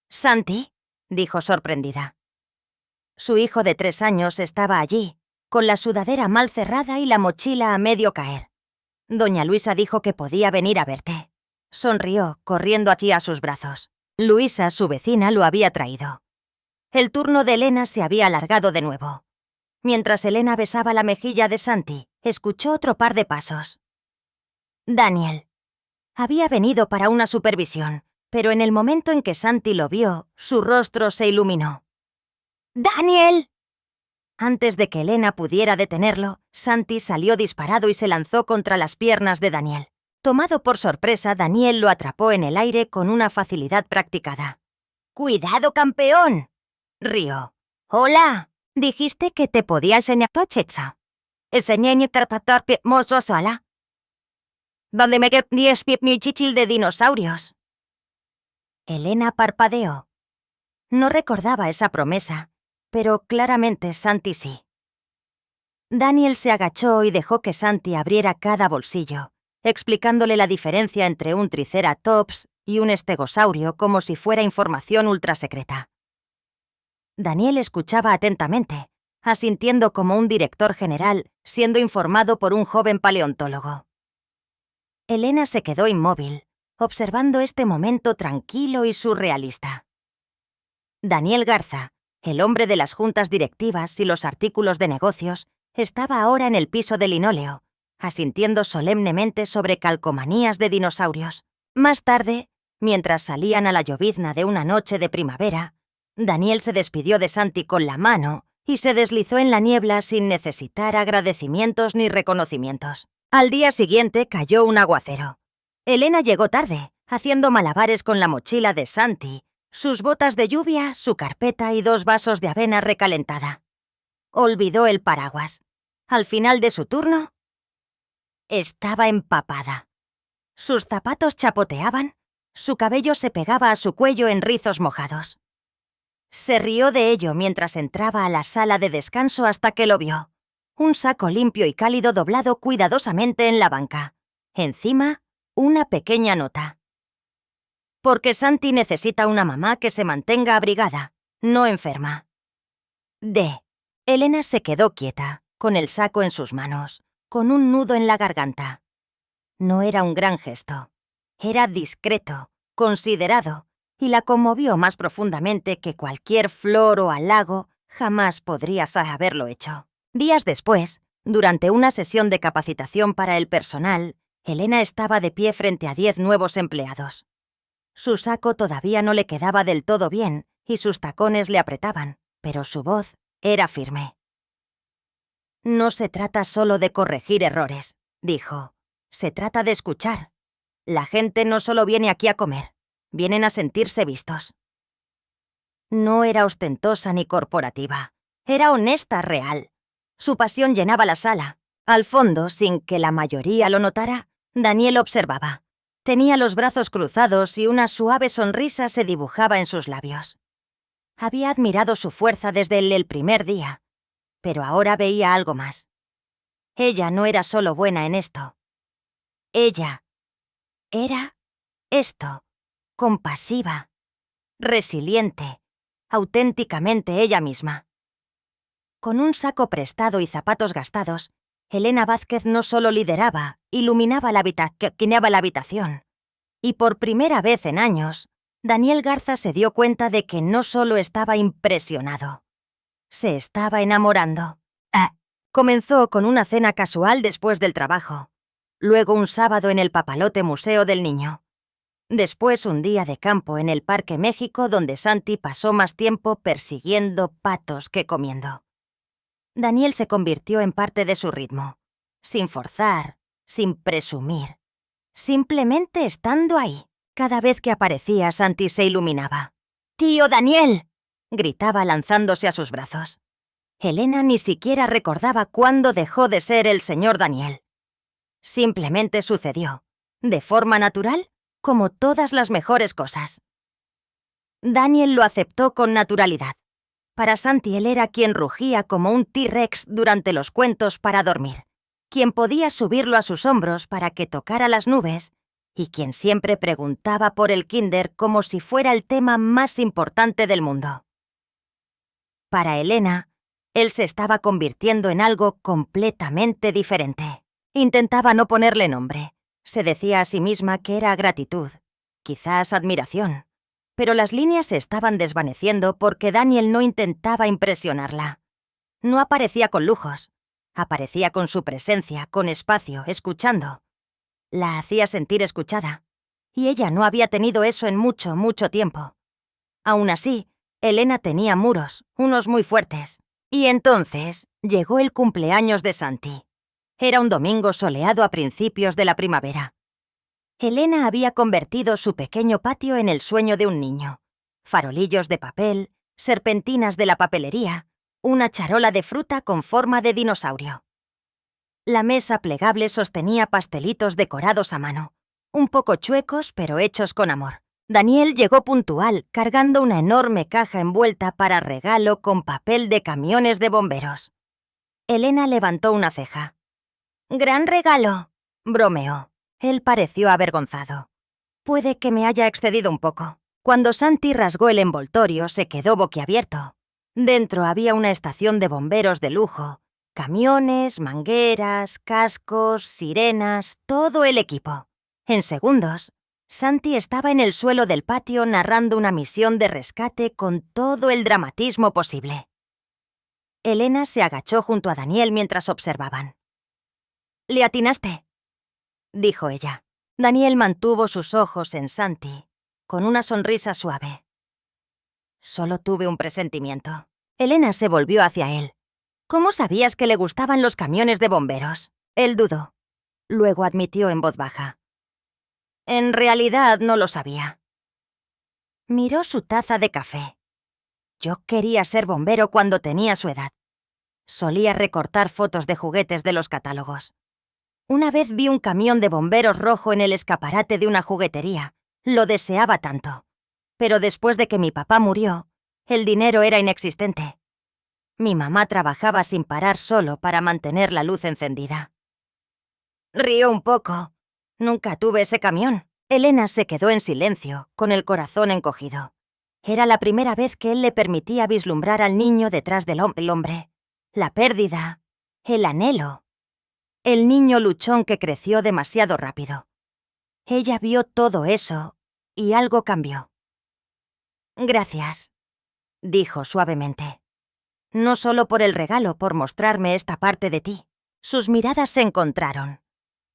«¿Santi?», dijo sorprendida. Su hijo de 3 años estaba allí, con la sudadera mal cerrada y la mochila a medio caer. Doña Luisa dijo que podía venir a verte. Sonrió, corriendo allí a sus brazos. Luisa, su vecina, lo había traído. El turno de Elena se había alargado de nuevo. Mientras Elena besaba la mejilla de Santi, escuchó otro par de pasos. Daniel. Había venido para una supervisión, pero en el momento en que Santi lo vio, su rostro se iluminó. ¡Daniel! Antes de que Elena pudiera detenerlo, Santi salió disparado y se lanzó contra las piernas de Daniel. Tomado por sorpresa, Daniel lo atrapó en el aire con una facilidad practicada. «¡Cuidado, campeón!», rió. «Hola, dijiste que te podía enseñar tochecha. Enseñé tratar mozo sala. Donde me quedé 10 mi chichil de dinosaurios». Elena parpadeó. No recordaba esa promesa, pero claramente Santi sí. Daniel se agachó y dejó que Santi abriera cada bolsillo, explicándole la diferencia entre un triceratops y un estegosaurio como si fuera información ultrasecreta. Daniel escuchaba atentamente, asintiendo como un director general siendo informado por un joven paleontólogo. Elena se quedó inmóvil, observando este momento tranquilo y surrealista. Daniel Garza, el hombre de las juntas directivas y los artículos de negocios, estaba ahora en el piso de linóleo, asintiendo solemnemente sobre calcomanías de dinosaurios. Más tarde, mientras salían a la llovizna de una noche de primavera, Daniel se despidió de Santi con la mano y se deslizó en la niebla sin necesitar agradecimientos ni reconocimientos. Al día siguiente cayó un aguacero. Elena llegó tarde, haciendo malabares con la mochila de Santi, sus botas de lluvia, su carpeta y 2 vasos de avena recalentada. Olvidó el paraguas. Al final de su turno, estaba empapada. Sus zapatos chapoteaban, su cabello se pegaba a su cuello en rizos mojados. Se rió de ello mientras entraba a la sala de descanso hasta que lo vio. Un saco limpio y cálido doblado cuidadosamente en la banca. Encima, una pequeña nota. Porque Santi necesita una mamá que se mantenga abrigada, no enferma. D. Elena se quedó quieta, con el saco en sus manos, con un nudo en la garganta. No era un gran gesto. Era discreto, considerado, y la conmovió más profundamente que cualquier flor o halago jamás podría haberlo hecho. Días después, durante una sesión de capacitación para el personal, Elena estaba de pie frente a 10 nuevos empleados. Su saco todavía no le quedaba del todo bien y sus tacones le apretaban, pero su voz era firme. «No se trata solo de corregir errores», dijo. «Se trata de escuchar. La gente no solo viene aquí a comer, vienen a sentirse vistos». No era ostentosa ni corporativa. Era honesta, real. Su pasión llenaba la sala. Al fondo, sin que la mayoría lo notara, Daniel observaba. Tenía los brazos cruzados y una suave sonrisa se dibujaba en sus labios. Había admirado su fuerza desde el primer día, pero ahora veía algo más. Ella no era solo buena en esto. Ella era esto, compasiva, resiliente, auténticamente ella misma. Con un saco prestado y zapatos gastados, Elena Vázquez no solo lideraba, iluminaba la habitación. Y por primera vez en años, Daniel Garza se dio cuenta de que no solo estaba impresionado, se estaba enamorando. Comenzó con una cena casual después del trabajo, luego un sábado en el papalote Museo del Niño, después un día de campo en el Parque México donde Santi pasó más tiempo persiguiendo patos que comiendo. Daniel se convirtió en parte de su ritmo, sin forzar, sin presumir, simplemente estando ahí. Cada vez que aparecía, Santi se iluminaba. «¡Tío Daniel!», gritaba lanzándose a sus brazos. Elena ni siquiera recordaba cuándo dejó de ser el señor Daniel. Simplemente sucedió, de forma natural, como todas las mejores cosas. Daniel lo aceptó con naturalidad. Para Santi él era quien rugía como un T-Rex durante los cuentos para dormir, quien podía subirlo a sus hombros para que tocara las nubes y quien siempre preguntaba por el kinder como si fuera el tema más importante del mundo. Para Elena, él se estaba convirtiendo en algo completamente diferente. Intentaba no ponerle nombre. Se decía a sí misma que era gratitud, quizás admiración. Pero las líneas se estaban desvaneciendo porque Daniel no intentaba impresionarla. No aparecía con lujos. Aparecía con su presencia, con espacio, escuchando. La hacía sentir escuchada. Y ella no había tenido eso en mucho, mucho tiempo. Aún así, Elena tenía muros, unos muy fuertes. Y entonces llegó el cumpleaños de Santi. Era un domingo soleado a principios de la primavera. Elena había convertido su pequeño patio en el sueño de un niño. Farolillos de papel, serpentinas de la papelería, una charola de fruta con forma de dinosaurio. La mesa plegable sostenía pastelitos decorados a mano, un poco chuecos pero hechos con amor. Daniel llegó puntual, cargando una enorme caja envuelta para regalo con papel de camiones de bomberos. Elena levantó una ceja. «¡Gran regalo!», bromeó. Él pareció avergonzado. «Puede que me haya excedido un poco». Cuando Santi rasgó el envoltorio, se quedó boquiabierto. Dentro había una estación de bomberos de lujo. Camiones, mangueras, cascos, sirenas, todo el equipo. En segundos, Santi estaba en el suelo del patio narrando una misión de rescate con todo el dramatismo posible. Elena se agachó junto a Daniel mientras observaban. «Le atinaste», dijo ella. Daniel mantuvo sus ojos en Santi, con una sonrisa suave. «Solo tuve un presentimiento». Elena se volvió hacia él. «¿Cómo sabías que le gustaban los camiones de bomberos?». Él dudó. Luego admitió en voz baja. «En realidad no lo sabía». Miró su taza de café. «Yo quería ser bombero cuando tenía su edad. Solía recortar fotos de juguetes de los catálogos. Una vez vi un camión de bomberos rojo en el escaparate de una juguetería. Lo deseaba tanto. Pero después de que mi papá murió, el dinero era inexistente. Mi mamá trabajaba sin parar solo para mantener la luz encendida». Rió un poco. «Nunca tuve ese camión». Elena se quedó en silencio, con el corazón encogido. Era la primera vez que él le permitía vislumbrar al niño detrás del hombre. La pérdida, el anhelo. El niño luchón que creció demasiado rápido. Ella vio todo eso y algo cambió. «Gracias», dijo suavemente. «No solo por el regalo, por mostrarme esta parte de ti». Sus miradas se encontraron.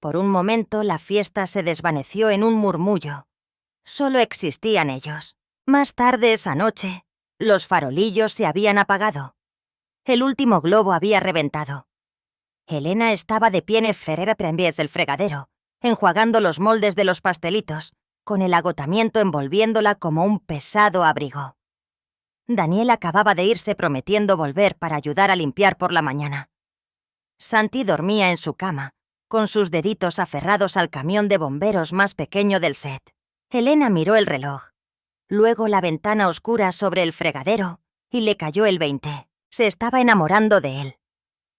Por un momento la fiesta se desvaneció en un murmullo. Solo existían ellos. Más tarde esa noche, los farolillos se habían apagado. El último globo había reventado. Elena estaba de pie en el fregadero, enjuagando los moldes de los pastelitos, con el agotamiento envolviéndola como un pesado abrigo. Daniel acababa de irse prometiendo volver para ayudar a limpiar por la mañana. Santi dormía en su cama, con sus deditos aferrados al camión de bomberos más pequeño del set. Elena miró el reloj, luego la ventana oscura sobre el fregadero, y le cayó el 20. Se estaba enamorando de él.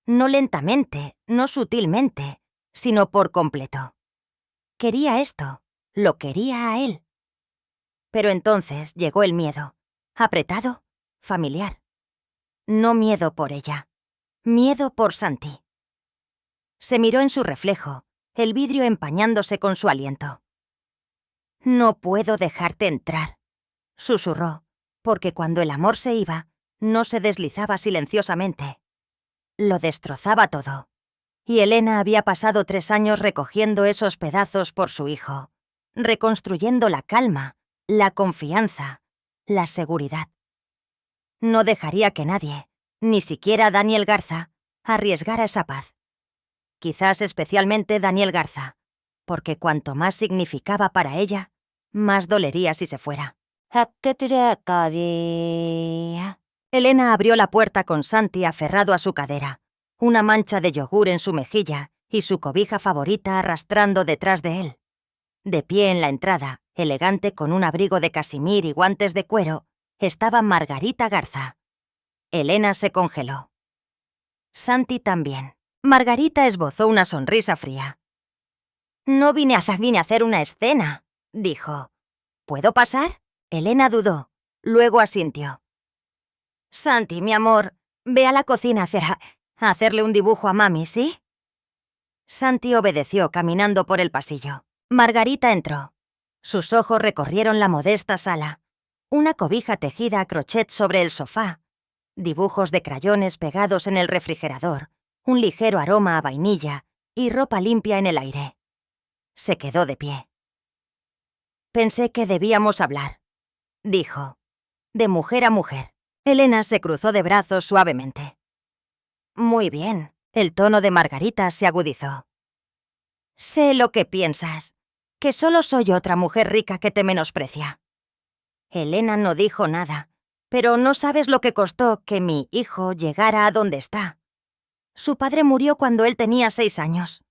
No lentamente, no sutilmente, sino por completo. Quería esto, lo quería a él. Pero entonces llegó el miedo, apretado, familiar. No miedo por ella, miedo por Santi. Se miró en su reflejo, el vidrio empañándose con su aliento. «No puedo dejarte entrar», susurró, porque cuando el amor se iba, no se deslizaba silenciosamente. Lo destrozaba todo. Y Elena había pasado 3 años recogiendo esos pedazos por su hijo, reconstruyendo la calma, la confianza, la seguridad. No dejaría que nadie, ni siquiera Daniel Garza, arriesgara esa paz. Quizás especialmente Daniel Garza, porque cuanto más significaba para ella, más dolería si se fuera. Elena abrió la puerta con Santi aferrado a su cadera, una mancha de yogur en su mejilla y su cobija favorita arrastrando detrás de él. De pie en la entrada, elegante con un abrigo de casimir y guantes de cuero, estaba Margarita Garza. Elena se congeló. Santi también. Margarita esbozó una sonrisa fría. «No vine a hacer una escena», dijo. «¿Puedo pasar?» Elena dudó, luego asintió. «Santi, mi amor, ve a la cocina a hacerle un dibujo a mami, ¿sí?» Santi obedeció caminando por el pasillo. Margarita entró. Sus ojos recorrieron la modesta sala. Una cobija tejida a crochet sobre el sofá. Dibujos de crayones pegados en el refrigerador. Un ligero aroma a vainilla y ropa limpia en el aire. Se quedó de pie. «Pensé que debíamos hablar», dijo. De mujer a mujer. Elena se cruzó de brazos suavemente. «Muy bien». El tono de Margarita se agudizó. «Sé lo que piensas, que solo soy otra mujer rica que te menosprecia». Elena no dijo nada, pero no sabes lo que costó que mi hijo llegara a donde está. Su padre murió cuando él tenía 6 años.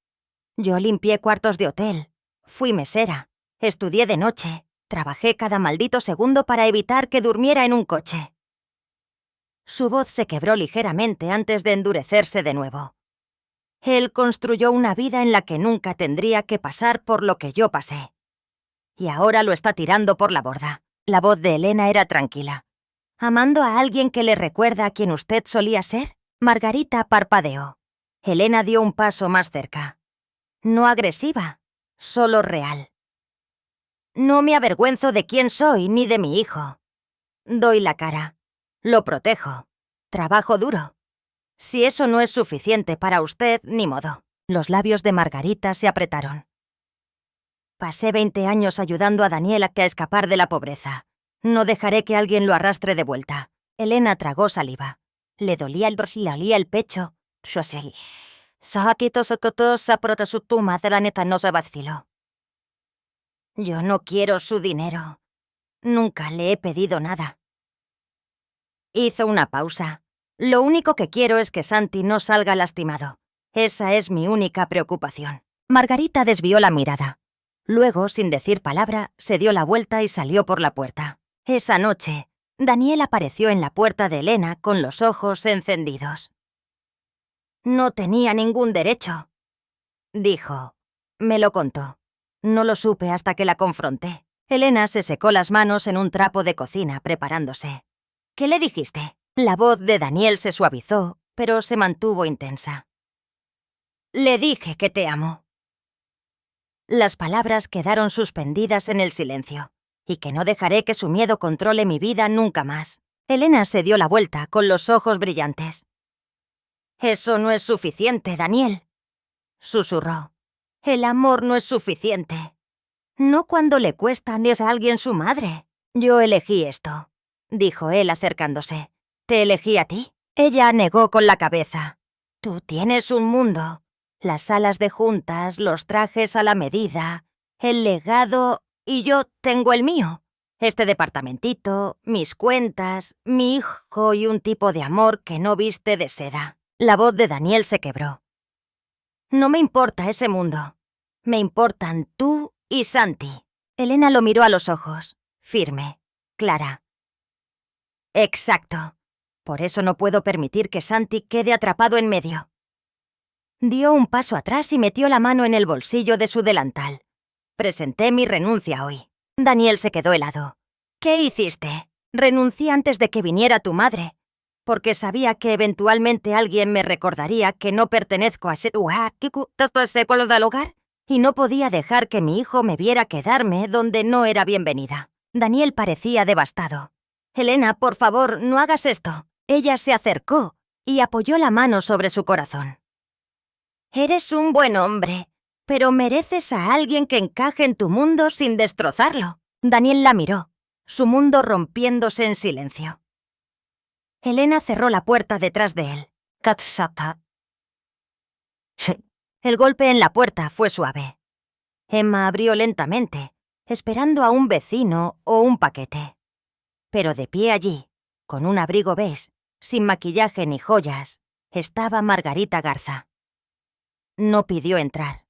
Yo limpié cuartos de hotel, fui mesera, estudié de noche, trabajé cada maldito segundo para evitar que durmiera en un coche. Su voz se quebró ligeramente antes de endurecerse de nuevo. Él construyó una vida en la que nunca tendría que pasar por lo que yo pasé. Y ahora lo está tirando por la borda. La voz de Elena era tranquila. «¿Amando a alguien que le recuerda a quien usted solía ser?» Margarita parpadeó. Elena dio un paso más cerca. No agresiva, solo real. «No me avergüenzo de quién soy ni de mi hijo. Doy la cara. Lo protejo. Trabajo duro. Si eso no es suficiente para usted, ni modo». Los labios de Margarita se apretaron. «Pasé 20 años ayudando a Daniel a escapar de la pobreza. No dejaré que alguien lo arrastre de vuelta». Elena tragó saliva. Le dolía el pecho. No se vaciló. «Yo no quiero su dinero. Nunca le he pedido nada». Hizo una pausa. «Lo único que quiero es que Santi no salga lastimado. Esa es mi única preocupación». Margarita desvió la mirada. Luego, sin decir palabra, se dio la vuelta y salió por la puerta. Esa noche, Daniel apareció en la puerta de Elena con los ojos encendidos. «No tenía ningún derecho», dijo. Me lo contó. No lo supe hasta que la confronté. Elena se secó las manos en un trapo de cocina preparándose. «¿Qué le dijiste?» La voz de Daniel se suavizó, pero se mantuvo intensa. «Le dije que te amo». Las palabras quedaron suspendidas en el silencio, y que no dejaré que su miedo controle mi vida nunca más. Elena se dio la vuelta con los ojos brillantes. «Eso no es suficiente, Daniel», susurró. «El amor no es suficiente. No cuando le cuesta ni a alguien su madre». «Yo elegí esto», dijo él acercándose. «¿Te elegí a ti?» Ella negó con la cabeza. «Tú tienes un mundo. Las salas de juntas, los trajes a la medida, el legado, y yo tengo el mío. Este departamentito, mis cuentas, mi hijo y un tipo de amor que no viste de seda». La voz de Daniel se quebró. «No me importa ese mundo. Me importan tú y Santi». Elena lo miró a los ojos, firme, clara. «Exacto. Por eso no puedo permitir que Santi quede atrapado en medio. Dio un paso atrás y metió la mano en el bolsillo de su delantal. Presenté mi renuncia hoy. Daniel se quedó helado. ¿Qué hiciste? Renuncié antes de que viniera tu madre, porque sabía que eventualmente alguien me recordaría que no pertenezco a del hogar y no podía dejar que mi hijo me viera quedarme donde no era bienvenida. Daniel parecía devastado. Elena, por favor, no hagas esto. Ella se acercó y apoyó la mano sobre su corazón. Eres un buen hombre, pero mereces a alguien que encaje en tu mundo sin destrozarlo. Daniel la miró, su mundo rompiéndose en silencio. Elena cerró la puerta detrás de él. Katsata. Sí. El golpe en la puerta fue suave. Emma abrió lentamente, esperando a un vecino o un paquete. Pero de pie allí, con un abrigo beige, sin maquillaje ni joyas, estaba Margarita Garza. No pidió entrar.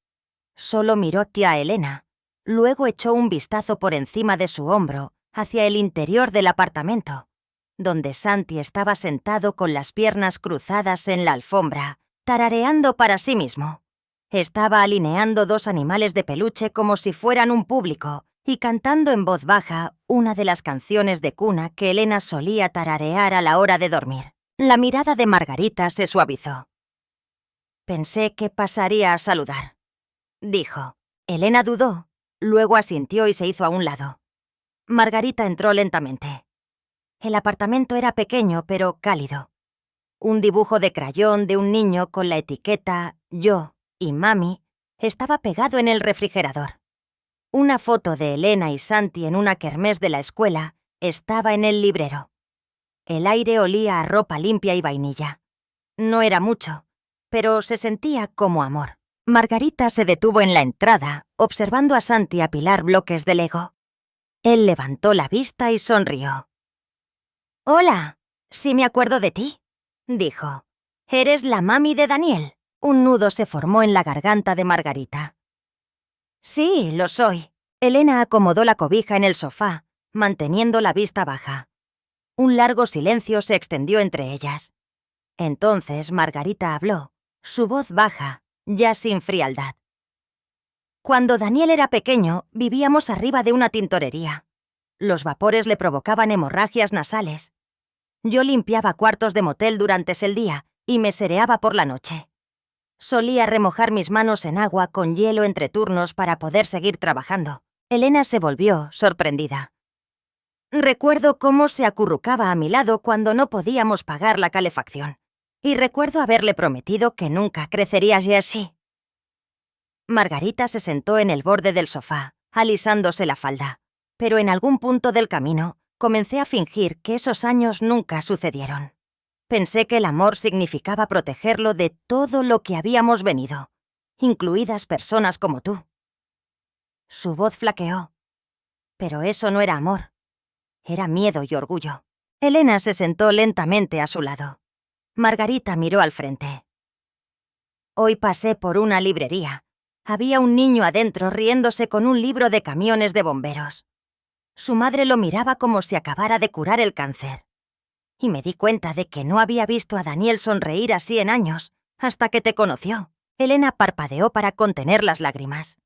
Solo miró a Elena. Luego echó un vistazo por encima de su hombro hacia el interior del apartamento, donde Santi estaba sentado con las piernas cruzadas en la alfombra, tarareando para sí mismo. Estaba alineando 2 animales de peluche como si fueran un público y cantando en voz baja una de las canciones de cuna que Elena solía tararear a la hora de dormir. La mirada de Margarita se suavizó. Pensé que pasaría a saludar, dijo. Elena dudó, luego asintió y se hizo a un lado. Margarita entró lentamente. El apartamento era pequeño pero cálido. Un dibujo de crayón de un niño con la etiqueta «Yo» y «Mami» estaba pegado en el refrigerador. Una foto de Elena y Santi en una kermés de la escuela estaba en el librero. El aire olía a ropa limpia y vainilla. No era mucho, pero se sentía como amor. Margarita se detuvo en la entrada, observando a Santi apilar bloques de Lego. Él levantó la vista y sonrió. «Hola, sí me acuerdo de ti», dijo. «Eres la mami de Daniel». Un nudo se formó en la garganta de Margarita. «Sí, lo soy». Elena acomodó la cobija en el sofá, manteniendo la vista baja. Un largo silencio se extendió entre ellas. Entonces Margarita habló, su voz baja, ya sin frialdad. Cuando Daniel era pequeño, vivíamos arriba de una tintorería. Los vapores le provocaban hemorragias nasales. Yo limpiaba cuartos de motel durante el día y me sereaba por la noche. Solía remojar mis manos en agua con hielo entre turnos para poder seguir trabajando. Elena se volvió, sorprendida. Recuerdo cómo se acurrucaba a mi lado cuando no podíamos pagar la calefacción. Y recuerdo haberle prometido que nunca crecería así. Margarita se sentó en el borde del sofá, alisándose la falda. Pero en algún punto del camino, comencé a fingir que esos años nunca sucedieron. Pensé que el amor significaba protegerlo de todo lo que habíamos venido, incluidas personas como tú. Su voz flaqueó. Pero eso no era amor. Era miedo y orgullo. Elena se sentó lentamente a su lado. Margarita miró al frente. Hoy pasé por una librería. Había un niño adentro riéndose con un libro de camiones de bomberos. Su madre lo miraba como si acabara de curar el cáncer. Y me di cuenta de que no había visto a Daniel sonreír así en años, hasta que te conoció. Elena parpadeó para contener las lágrimas.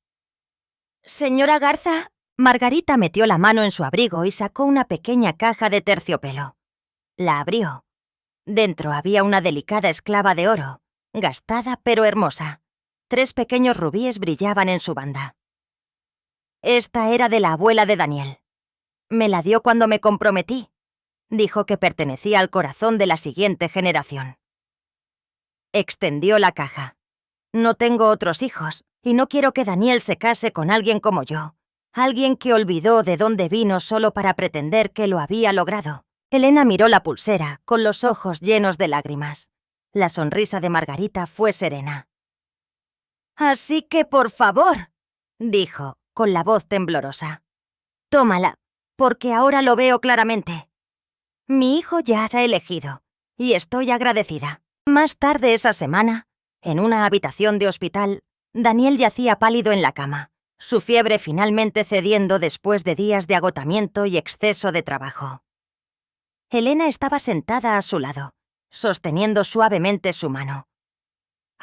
«Señora Garza». Margarita metió la mano en su abrigo y sacó una pequeña caja de terciopelo. La abrió. Dentro había una delicada esclava de oro, gastada pero hermosa. 3 pequeños rubíes brillaban en su banda. Esta era de la abuela de Daniel. Me la dio cuando me comprometí. Dijo que pertenecía al corazón de la siguiente generación. Extendió la caja. No tengo otros hijos y no quiero que Daniel se case con alguien como yo. Alguien que olvidó de dónde vino solo para pretender que lo había logrado. Elena miró la pulsera, con los ojos llenos de lágrimas. La sonrisa de Margarita fue serena. «Así que, por favor», dijo, con la voz temblorosa. «Tómala, porque ahora lo veo claramente. Mi hijo ya se ha elegido, y estoy agradecida». Más tarde esa semana, en una habitación de hospital, Daniel yacía pálido en la cama, su fiebre finalmente cediendo después de días de agotamiento y exceso de trabajo. Elena estaba sentada a su lado, sosteniendo suavemente su mano.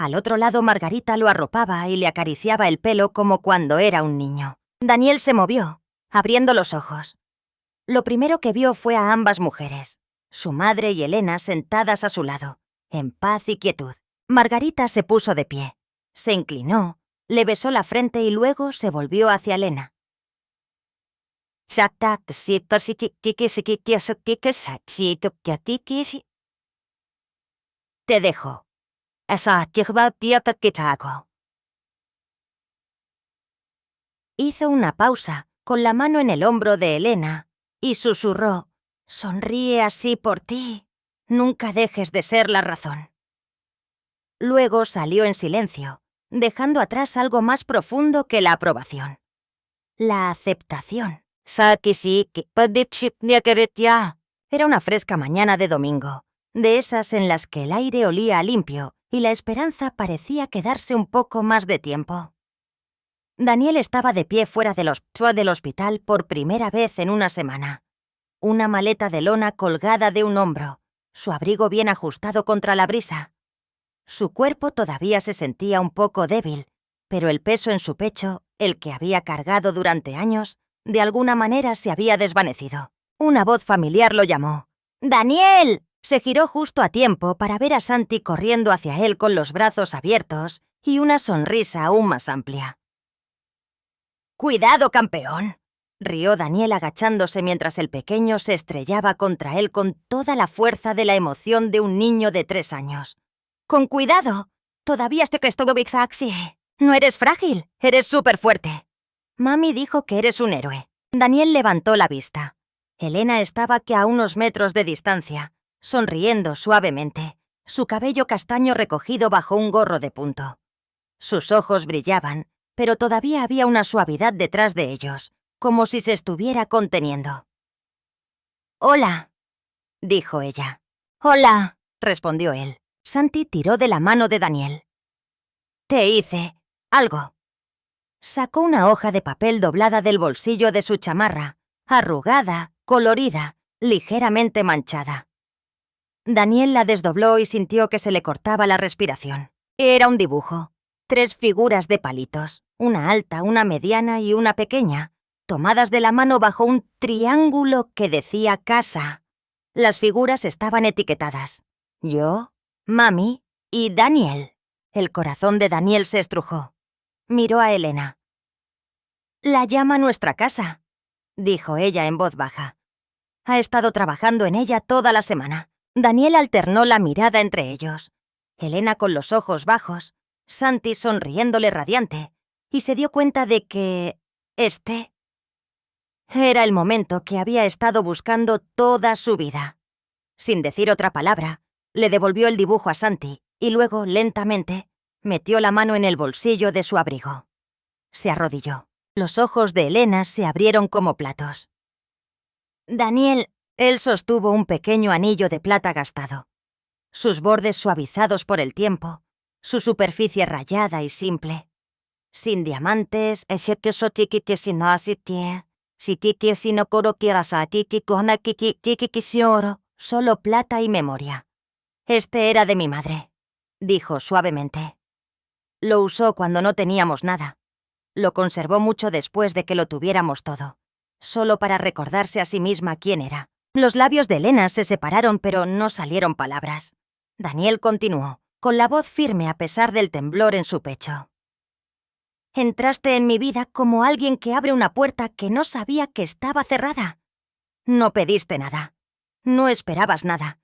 Al otro lado, Margarita lo arropaba y le acariciaba el pelo como cuando era un niño. Daniel se movió, abriendo los ojos. Lo primero que vio fue a ambas mujeres, su madre y Elena sentadas a su lado, en paz y quietud. Margarita se puso de pie, se inclinó, le besó la frente y luego se volvió hacia Elena. Te dejo. Hizo una pausa, con la mano en el hombro de Elena, y susurró: «Sonríe así por ti. Nunca dejes de ser la razón». Luego salió en silencio, dejando atrás algo más profundo que la aprobación. La aceptación. Era una fresca mañana de domingo, de esas en las que el aire olía a limpio y la esperanza parecía quedarse un poco más de tiempo. Daniel estaba de pie fuera del hospital por primera vez en una semana. Una maleta de lona colgada de un hombro, su abrigo bien ajustado contra la brisa. Su cuerpo todavía se sentía un poco débil, pero el peso en su pecho, el que había cargado durante años, de alguna manera se había desvanecido. Una voz familiar lo llamó. ¡Daniel! Se giró justo a tiempo para ver a Santi corriendo hacia él con los brazos abiertos y una sonrisa aún más amplia. ¡Cuidado, campeón!, rió Daniel agachándose mientras el pequeño se estrellaba contra él con toda la fuerza de la emoción de un niño de 3 años. ¡Con cuidado! Todavía estoy que estoy. No eres frágil, eres súper fuerte. Mami dijo que eres un héroe. Daniel levantó la vista. Elena estaba que a unos metros de distancia, sonriendo suavemente, su cabello castaño recogido bajo un gorro de punto. Sus ojos brillaban, pero todavía había una suavidad detrás de ellos, como si se estuviera conteniendo. «Hola», dijo ella. «Hola», respondió él. Santi tiró de la mano de Daniel. «Te hice algo». Sacó una hoja de papel doblada del bolsillo de su chamarra, arrugada, colorida, ligeramente manchada. Daniel la desdobló y sintió que se le cortaba la respiración. Era un dibujo. 3 figuras de palitos, una alta, una mediana y una pequeña, tomadas de la mano bajo un triángulo que decía casa. Las figuras estaban etiquetadas. Yo, Mami y Daniel. El corazón de Daniel se estrujó. Miró a Elena. «La llama nuestra casa», dijo ella en voz baja. «Ha estado trabajando en ella toda la semana». Daniel alternó la mirada entre ellos. Elena con los ojos bajos, Santi sonriéndole radiante, y se dio cuenta de que este era el momento que había estado buscando toda su vida. Sin decir otra palabra, le devolvió el dibujo a Santi y luego, lentamente, metió la mano en el bolsillo de su abrigo. Se arrodilló. Los ojos de Elena se abrieron como platos. «Daniel», él sostuvo un pequeño anillo de plata gastado. Sus bordes suavizados por el tiempo, su superficie rayada y simple. Sin diamantes, solo plata y memoria. «Este era de mi madre», dijo suavemente. «Lo usó cuando no teníamos nada. Lo conservó mucho después de que lo tuviéramos todo, solo para recordarse a sí misma quién era». Los labios de Elena se separaron, pero no salieron palabras. Daniel continuó, con la voz firme a pesar del temblor en su pecho. «Entraste en mi vida como alguien que abre una puerta que no sabía que estaba cerrada. No pediste nada, no esperabas nada,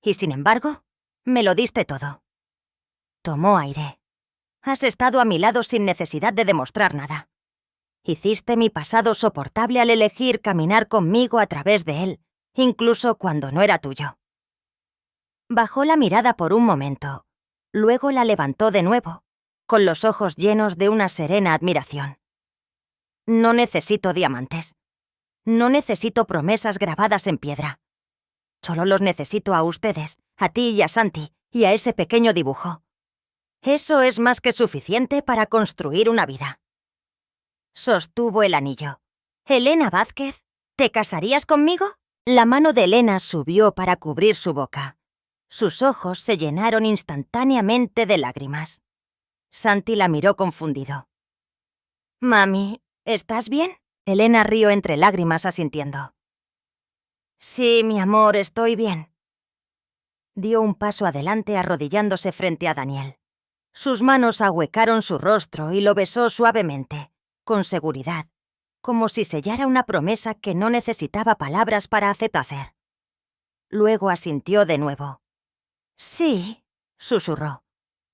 y sin embargo, me lo diste todo». Tomó aire. «Has estado a mi lado sin necesidad de demostrar nada. Hiciste mi pasado soportable al elegir caminar conmigo a través de él, incluso cuando no era tuyo». Bajó la mirada por un momento, luego la levantó de nuevo, con los ojos llenos de una serena admiración. «No necesito diamantes. No necesito promesas grabadas en piedra. Solo los necesito a ustedes, a ti y a Santi, y a ese pequeño dibujo. Eso es más que suficiente para construir una vida». Sostuvo el anillo. «Elena Vázquez, ¿te casarías conmigo?». La mano de Elena subió para cubrir su boca. Sus ojos se llenaron instantáneamente de lágrimas. Santi la miró confundido. «Mami, ¿estás bien?» Elena rió entre lágrimas asintiendo. «Sí, mi amor, estoy bien». Dio un paso adelante arrodillándose frente a Daniel. Sus manos ahuecaron su rostro y lo besó suavemente, con seguridad, como si sellara una promesa que no necesitaba palabras para hacer. Luego asintió de nuevo. «Sí», susurró.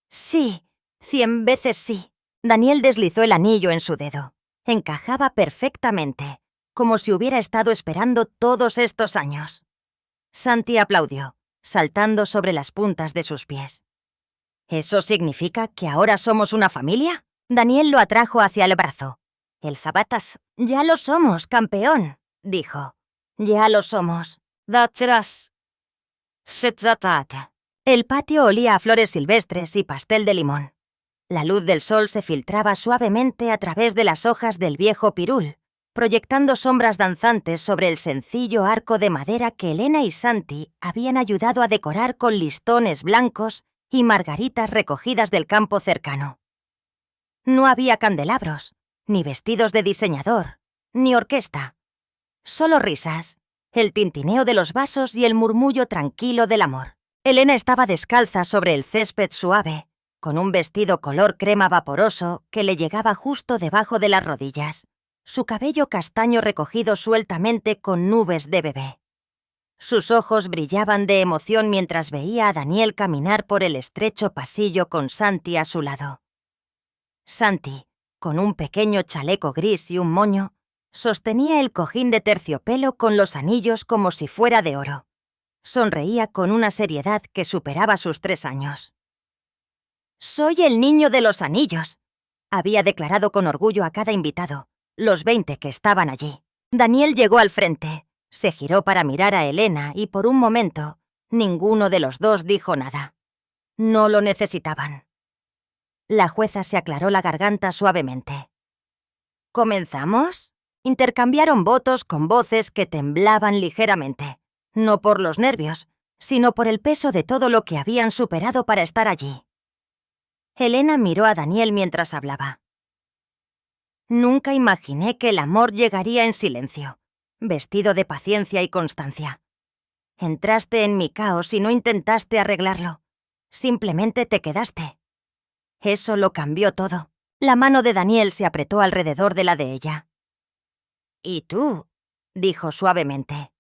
«Sí, 100 veces sí». Daniel deslizó el anillo en su dedo. Encajaba perfectamente, como si hubiera estado esperando todos estos años. Santi aplaudió, saltando sobre las puntas de sus pies. ¿Eso significa que ahora somos una familia? Daniel lo atrajo hacia el brazo. «El Sabatas, ya lo somos, campeón», dijo. «Ya lo somos. Datras. Setzatat». El patio olía a flores silvestres y pastel de limón. La luz del sol se filtraba suavemente a través de las hojas del viejo pirul, proyectando sombras danzantes sobre el sencillo arco de madera que Elena y Santi habían ayudado a decorar con listones blancos y margaritas recogidas del campo cercano. No había candelabros, ni vestidos de diseñador, ni orquesta. Solo risas, el tintineo de los vasos y el murmullo tranquilo del amor. Elena estaba descalza sobre el césped suave, con un vestido color crema vaporoso que le llegaba justo debajo de las rodillas, su cabello castaño recogido sueltamente con nubes de bebé. Sus ojos brillaban de emoción mientras veía a Daniel caminar por el estrecho pasillo con Santi a su lado. Santi, con un pequeño chaleco gris y un moño, sostenía el cojín de terciopelo con los anillos como si fuera de oro. Sonreía con una seriedad que superaba sus 3 años. «Soy el niño de los anillos», había declarado con orgullo a cada invitado, los 20 que estaban allí. Daniel llegó al frente, se giró para mirar a Elena y por un momento, ninguno de los dos dijo nada. No lo necesitaban. La jueza se aclaró la garganta suavemente. «¿Comenzamos?» Intercambiaron votos con voces que temblaban ligeramente, no por los nervios, sino por el peso de todo lo que habían superado para estar allí. Elena miró a Daniel mientras hablaba. «Nunca imaginé que el amor llegaría en silencio, vestido de paciencia y constancia. Entraste en mi caos y no intentaste arreglarlo. Simplemente te quedaste. Eso lo cambió todo». La mano de Daniel se apretó alrededor de la de ella. «¿Y tú?», dijo suavemente.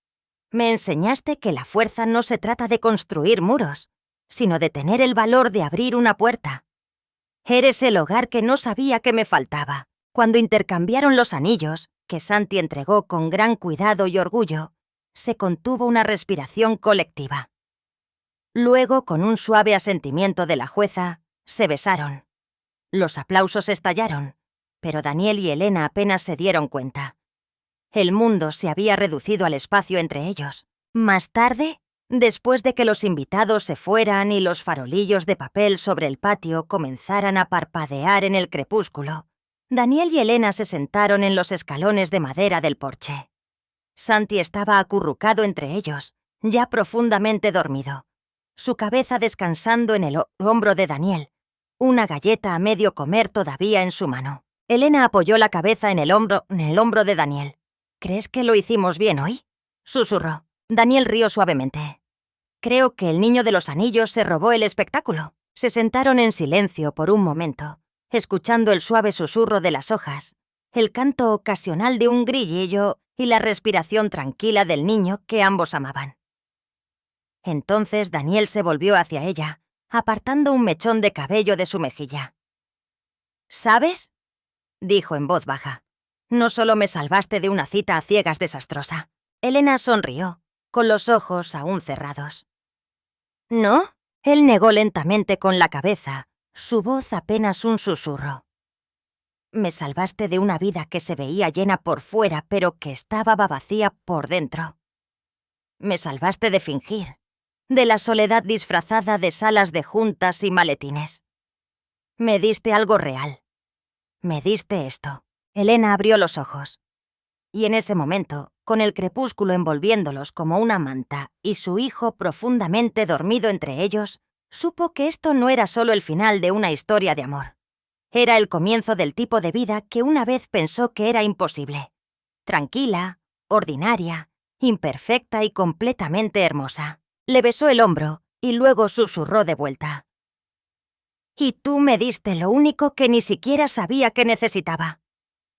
«Me enseñaste que la fuerza no se trata de construir muros, sino de tener el valor de abrir una puerta. Eres el hogar que no sabía que me faltaba». Cuando intercambiaron los anillos, que Santi entregó con gran cuidado y orgullo, se contuvo una respiración colectiva. Luego, con un suave asentimiento de la jueza, se besaron. Los aplausos estallaron, pero Daniel y Elena apenas se dieron cuenta. El mundo se había reducido al espacio entre ellos. Más tarde, después de que los invitados se fueran y los farolillos de papel sobre el patio comenzaran a parpadear en el crepúsculo, Daniel y Elena se sentaron en los escalones de madera del porche. Santi estaba acurrucado entre ellos, ya profundamente dormido, su cabeza descansando en el hombro de Daniel, una galleta a medio comer todavía en su mano. Elena apoyó la cabeza en el hombro de Daniel. «¿Crees que lo hicimos bien hoy?», susurró. Daniel rió suavemente. «Creo que el niño de los anillos se robó el espectáculo». Se sentaron en silencio por un momento, escuchando el suave susurro de las hojas, el canto ocasional de un grillillo y la respiración tranquila del niño que ambos amaban. Entonces Daniel se volvió hacia ella, apartando un mechón de cabello de su mejilla. «¿Sabes?», dijo en voz baja. «No solo me salvaste de una cita a ciegas desastrosa». Elena sonrió, con los ojos aún cerrados. «¿No?». Él negó lentamente con la cabeza, su voz apenas un susurro. «Me salvaste de una vida que se veía llena por fuera, pero que estaba vacía por dentro. Me salvaste de fingir, de la soledad disfrazada de salas de juntas y maletines. Me diste algo real. Me diste esto». Elena abrió los ojos. Y en ese momento, con el crepúsculo envolviéndolos como una manta y su hijo profundamente dormido entre ellos, supo que esto no era solo el final de una historia de amor. Era el comienzo del tipo de vida que una vez pensó que era imposible. Tranquila, ordinaria, imperfecta y completamente hermosa. Le besó el hombro y luego susurró de vuelta. Y tú me diste lo único que ni siquiera sabía que necesitaba.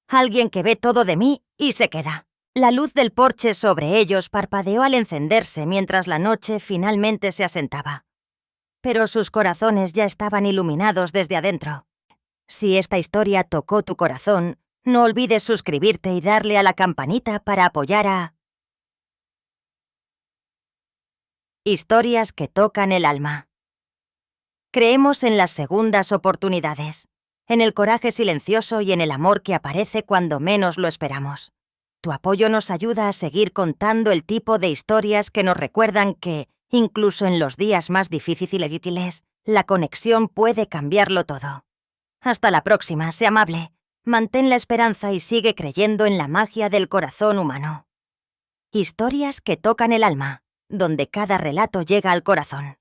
Alguien que ve todo de mí y se queda. La luz del porche sobre ellos parpadeó al encenderse mientras la noche finalmente se asentaba. Pero sus corazones ya estaban iluminados desde adentro. Si esta historia tocó tu corazón, no olvides suscribirte y darle a la campanita para apoyar a Historias que tocan el alma. Creemos en las segundas oportunidades, en el coraje silencioso y en el amor que aparece cuando menos lo esperamos. Tu apoyo nos ayuda a seguir contando el tipo de historias que nos recuerdan que, incluso en los días más difíciles, la conexión puede cambiarlo todo. Hasta la próxima, sé amable. Mantén la esperanza y sigue creyendo en la magia del corazón humano. Historias que tocan el alma, donde cada relato llega al corazón.